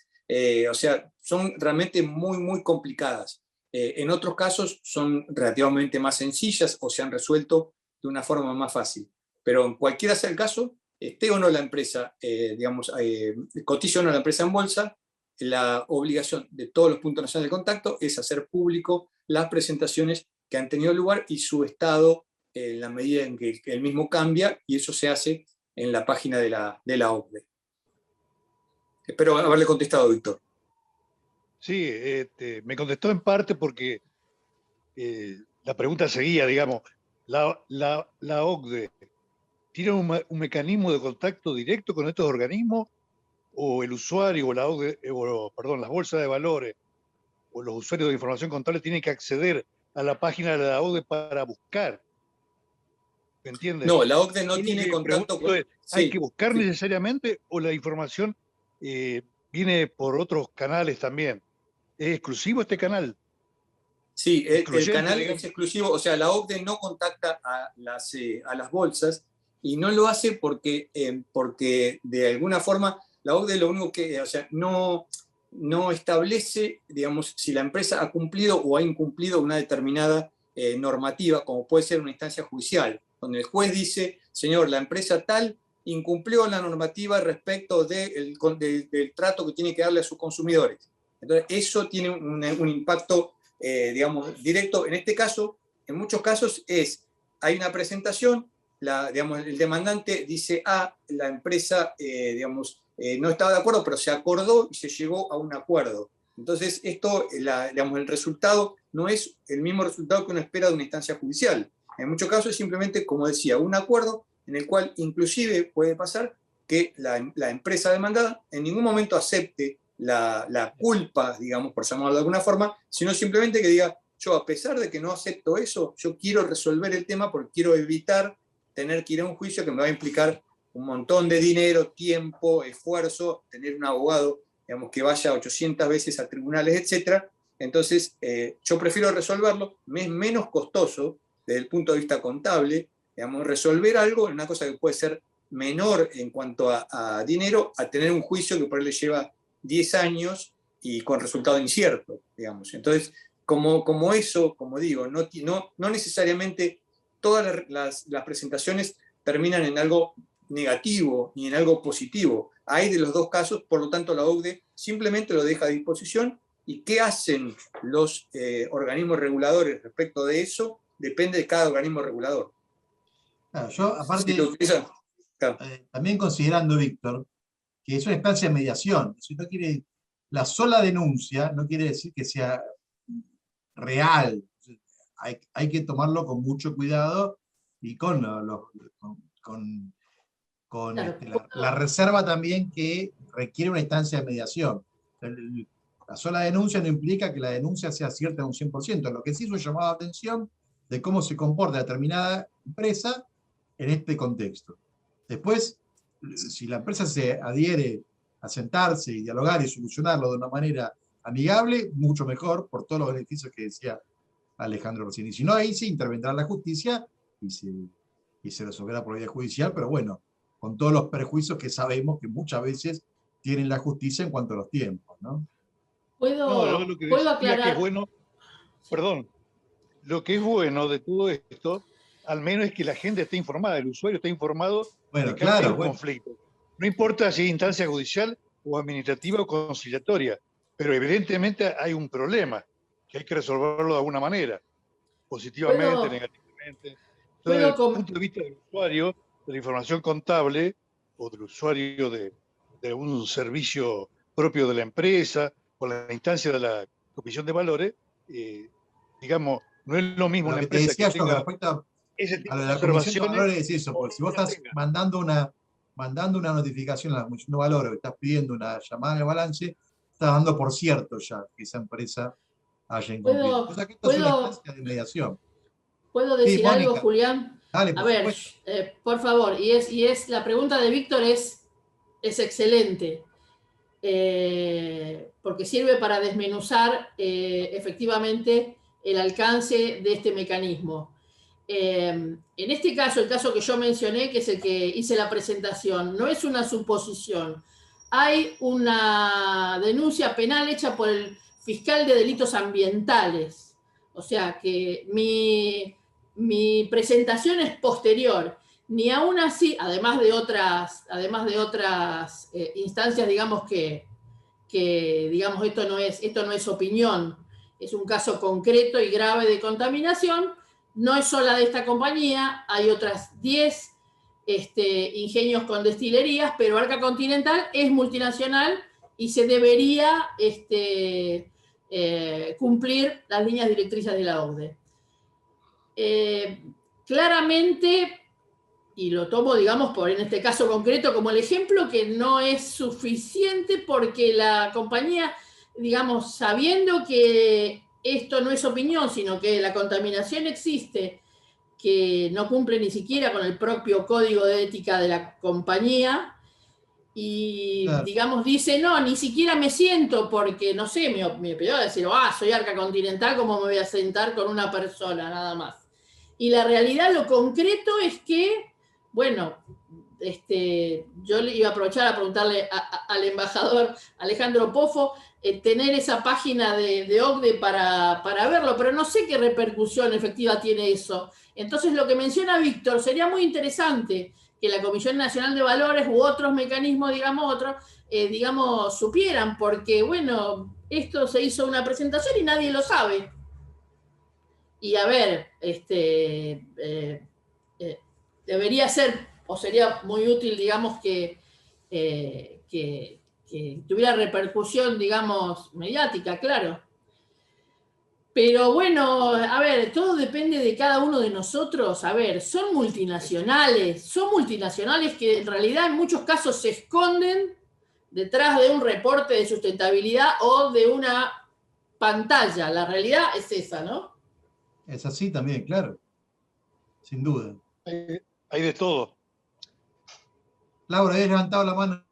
o sea, son realmente muy, muy complicadas. En otros casos son relativamente más sencillas o se han resuelto de una forma más fácil. Pero en cualquiera sea el caso, esté o no la empresa, cotice o no la empresa en bolsa, la obligación de todos los puntos nacionales de contacto es hacer público las presentaciones que han tenido lugar y su estado en la medida en que el mismo cambia, y eso se hace en la página de la OCDE. Espero haberle contestado, Víctor. Sí, me contestó en parte porque la pregunta seguía, digamos, la OCDE tiene un mecanismo de contacto directo con estos organismos, o el usuario o la OCDE, perdón, las bolsas de valores o los usuarios de información contable tienen que acceder a la página de la OCDE para buscar. ¿Me entiendes? No, la OCDE no tiene contacto con... ¿Hay que buscar necesariamente o la información viene por otros canales también? ¿Es exclusivo este canal? Sí, el canal es exclusivo, o sea, la OCDE no contacta a las bolsas, y no lo hace porque de alguna forma la OCDE lo único que, o sea, no establece, digamos, si la empresa ha cumplido o ha incumplido una determinada normativa, como puede ser una instancia judicial, donde el juez dice, señor, la empresa tal incumplió la normativa respecto del trato que tiene que darle a sus consumidores. Entonces, eso tiene un impacto, digamos, directo. En este caso, en muchos casos hay una presentación, digamos, el demandante dice, la empresa, digamos, no estaba de acuerdo, pero se acordó y se llegó a un acuerdo. Entonces, esto, digamos, el resultado no es el mismo resultado que uno espera de una instancia judicial. En muchos casos es simplemente, como decía, un acuerdo en el cual inclusive puede pasar que la empresa demandada en ningún momento acepte la culpa, digamos, por llamarlo de alguna forma, sino simplemente que diga, yo a pesar de que no acepto eso, yo quiero resolver el tema porque quiero evitar tener que ir a un juicio que me va a implicar un montón de dinero, tiempo, esfuerzo, tener un abogado, digamos, que vaya 800 veces a tribunales, etc. Entonces, yo prefiero resolverlo, me es menos costoso desde el punto de vista contable, digamos, resolver algo en una cosa que puede ser menor en cuanto a dinero, a tener un juicio que por ahí le lleva 10 años y con resultado incierto, digamos. Entonces, como eso, como digo, no necesariamente todas las presentaciones terminan en algo negativo ni en algo positivo. Hay de los dos casos, por lo tanto la OCDE simplemente lo deja a disposición, y qué hacen los organismos reguladores respecto de eso depende de cada organismo regulador. Claro, yo aparte, Si lo utilizan, claro. También considerando, Víctor, que es una instancia de mediación, si no quiere, la sola denuncia no quiere decir que sea real. Hay que tomarlo con mucho cuidado y con Claro. la reserva también que requiere una instancia de mediación. La sola denuncia no implica que la denuncia sea cierta en un 100%. Lo que sí es un llamado de atención de cómo se comporta determinada empresa en este contexto. Después, si la empresa se adhiere a sentarse y dialogar y solucionarlo de una manera amigable, mucho mejor por todos los beneficios que decía Alejandro recién. Y si no, ahí sí intervendrá la justicia y se resolverá por vía judicial, pero bueno, con todos los perjuicios que sabemos que muchas veces tiene la justicia en cuanto a los tiempos, ¿no? No, yo lo que ¿Puedo decía que es aclarar? bueno, perdón, lo que es bueno de todo esto, al menos es que la gente esté informada, el usuario está informado Bueno, de que hay claro, un conflicto. No importa si es instancia judicial o administrativa o conciliatoria, pero evidentemente hay un problema que hay que resolverlo de alguna manera, positivamente, negativamente. Entonces, desde el punto de vista del usuario, de la información contable o del usuario de un servicio propio de la empresa o la instancia de la Comisión de Valores, digamos, no es lo mismo lo una que te empresa decía que yo con tenga respecto ese a tipo lo de de la Comisión de observaciones Valores es eso, o porque si vos no la estás tenga. mandando una notificación a la Comisión de Valores, o estás pidiendo una llamada de balance, estás dando por cierto ya que esa empresa haya incumplido. O sea que esto es una instancia de mediación. ¿Puedo Sí, decir algo, Mónica, Julián? dale, A por ver, supuesto. por favor, la pregunta de Víctor es excelente, porque sirve para desmenuzar efectivamente el alcance de este mecanismo. En este caso, el caso que yo mencioné, que es el que hice la presentación, no es una suposición. Hay una denuncia penal hecha por el fiscal de delitos ambientales. O sea que mi presentación es posterior. Ni aún así, además de otras instancias, digamos que digamos, esto no es opinión, es un caso concreto y grave de contaminación. No es sola de esta compañía, hay otras 10 ingenios con destilerías, pero Arca Continental es multinacional y se debería cumplir las líneas directrices de la OCDE. Claramente, y lo tomo, digamos, en este caso concreto como el ejemplo, que no es suficiente porque la compañía, digamos, sabiendo que esto no es opinión, sino que la contaminación existe, que no cumple ni siquiera con el propio código de ética de la compañía, y Claro. digamos, dice, no, ni siquiera me siento porque, no sé, mi opinión es decir, soy Arca Continental, ¿cómo me voy a sentar con una persona nada más? Y la realidad, lo concreto es que, bueno, yo le iba a aprovechar a preguntarle al embajador Alejandro Poffo, tener esa página de OCDE para verlo, pero no sé qué repercusión efectiva tiene eso. Entonces, lo que menciona Víctor, sería muy interesante que la Comisión Nacional de Valores u otros mecanismos, digamos, supieran, porque, bueno, esto se hizo una presentación y nadie lo sabe. Y a ver, debería ser, o sería muy útil, digamos, que tuviera repercusión, digamos, mediática, claro. Pero bueno, a ver, todo depende de cada uno de nosotros. A ver, son multinacionales que en realidad en muchos casos se esconden detrás de un reporte de sustentabilidad o de una pantalla. La realidad es esa, ¿no? Es así también, claro. Sin duda. Hay de todo. Laura, habías levantado la mano.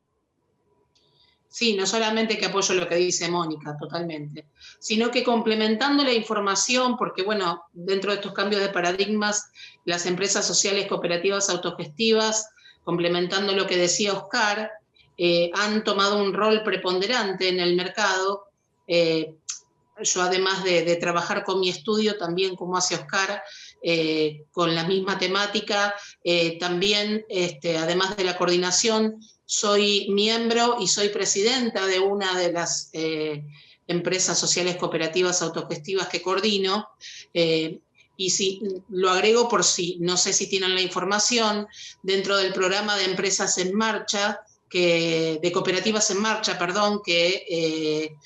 Sí, no solamente que apoyo lo que dice Mónica, totalmente, sino que complementando la información, porque bueno, dentro de estos cambios de paradigmas, las empresas sociales cooperativas autogestivas, complementando lo que decía Oscar, han tomado un rol preponderante en el mercado. Yo además de trabajar con mi estudio, también como hace Oscar, con la misma temática, también, además de la coordinación, soy miembro y soy presidenta de una de las empresas sociales cooperativas autogestivas que coordino, y si lo agrego por si, no sé si tienen la información, dentro del programa de empresas en marcha, de cooperativas en marcha, perdón, que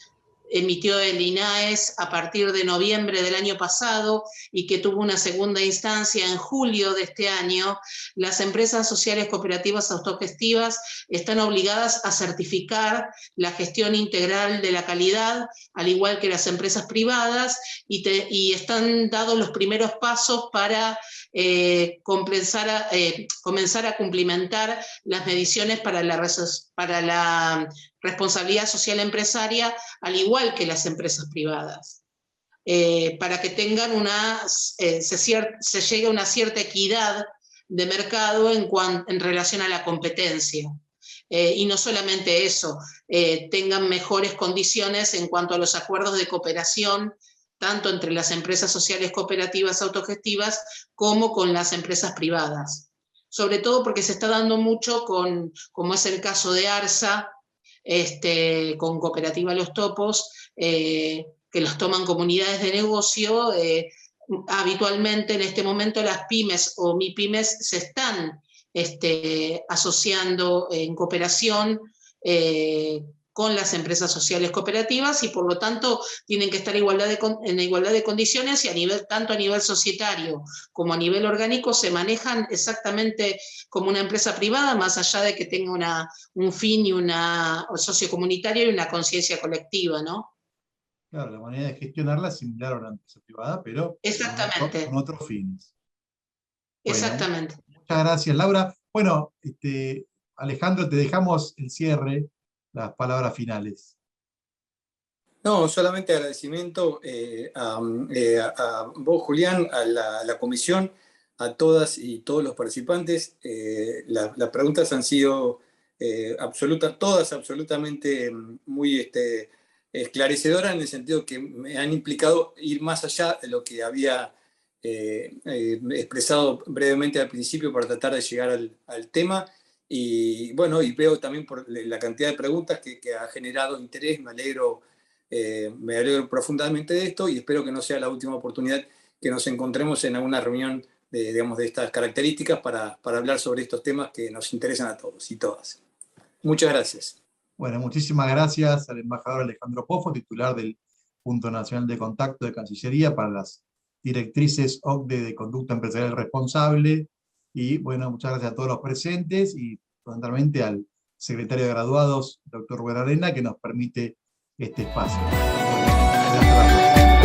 emitió el INAES a partir de noviembre del año pasado y que tuvo una segunda instancia en julio de este año, las empresas sociales cooperativas autogestivas están obligadas a certificar la gestión integral de la calidad, al igual que las empresas privadas, y están dados los primeros pasos para comenzar a cumplimentar las mediciones para la responsabilidad social empresaria, al igual que las empresas privadas, para que tengan se llegue a una cierta equidad de mercado en relación a la competencia. Y no solamente eso, tengan mejores condiciones en cuanto a los acuerdos de cooperación, tanto entre las empresas sociales cooperativas autogestivas como con las empresas privadas. Sobre todo porque se está dando mucho como es el caso de ARSA, con Cooperativa Los Topos, que los toman comunidades de negocio. Habitualmente en este momento las pymes o MIPYMES se están asociando en cooperación con las empresas sociales cooperativas, y por lo tanto tienen que estar en igualdad de condiciones, y tanto a nivel societario como a nivel orgánico se manejan exactamente como una empresa privada, más allá de que tenga un fin y una socio comunitario y una conciencia colectiva, ¿no? Claro, la manera de gestionarla es similar a una empresa privada, pero Exactamente. con otros fines. Bueno, Exactamente. muchas gracias, Laura. Bueno, Alejandro, te dejamos el cierre, las palabras finales. No, solamente agradecimiento a vos, Julián, a la comisión, a todas y todos los participantes. Las preguntas han sido todas absolutamente muy esclarecedoras, en el sentido que me han implicado ir más allá de lo que había expresado brevemente al principio para tratar de llegar al tema. Y bueno, y veo también por la cantidad de preguntas que ha generado interés. Me alegro profundamente de esto, y espero que no sea la última oportunidad que nos encontremos en alguna reunión de estas características para hablar sobre estos temas que nos interesan a todos y todas. Muchas gracias. Bueno, muchísimas gracias al embajador Alejandro Poffo, titular del Punto Nacional de Contacto de Cancillería para las directrices OCDE de conducta empresarial responsable. Y bueno, muchas gracias a todos los presentes, y fundamentalmente al secretario de graduados, doctor Rubén Arena, que nos permite este espacio. Gracias.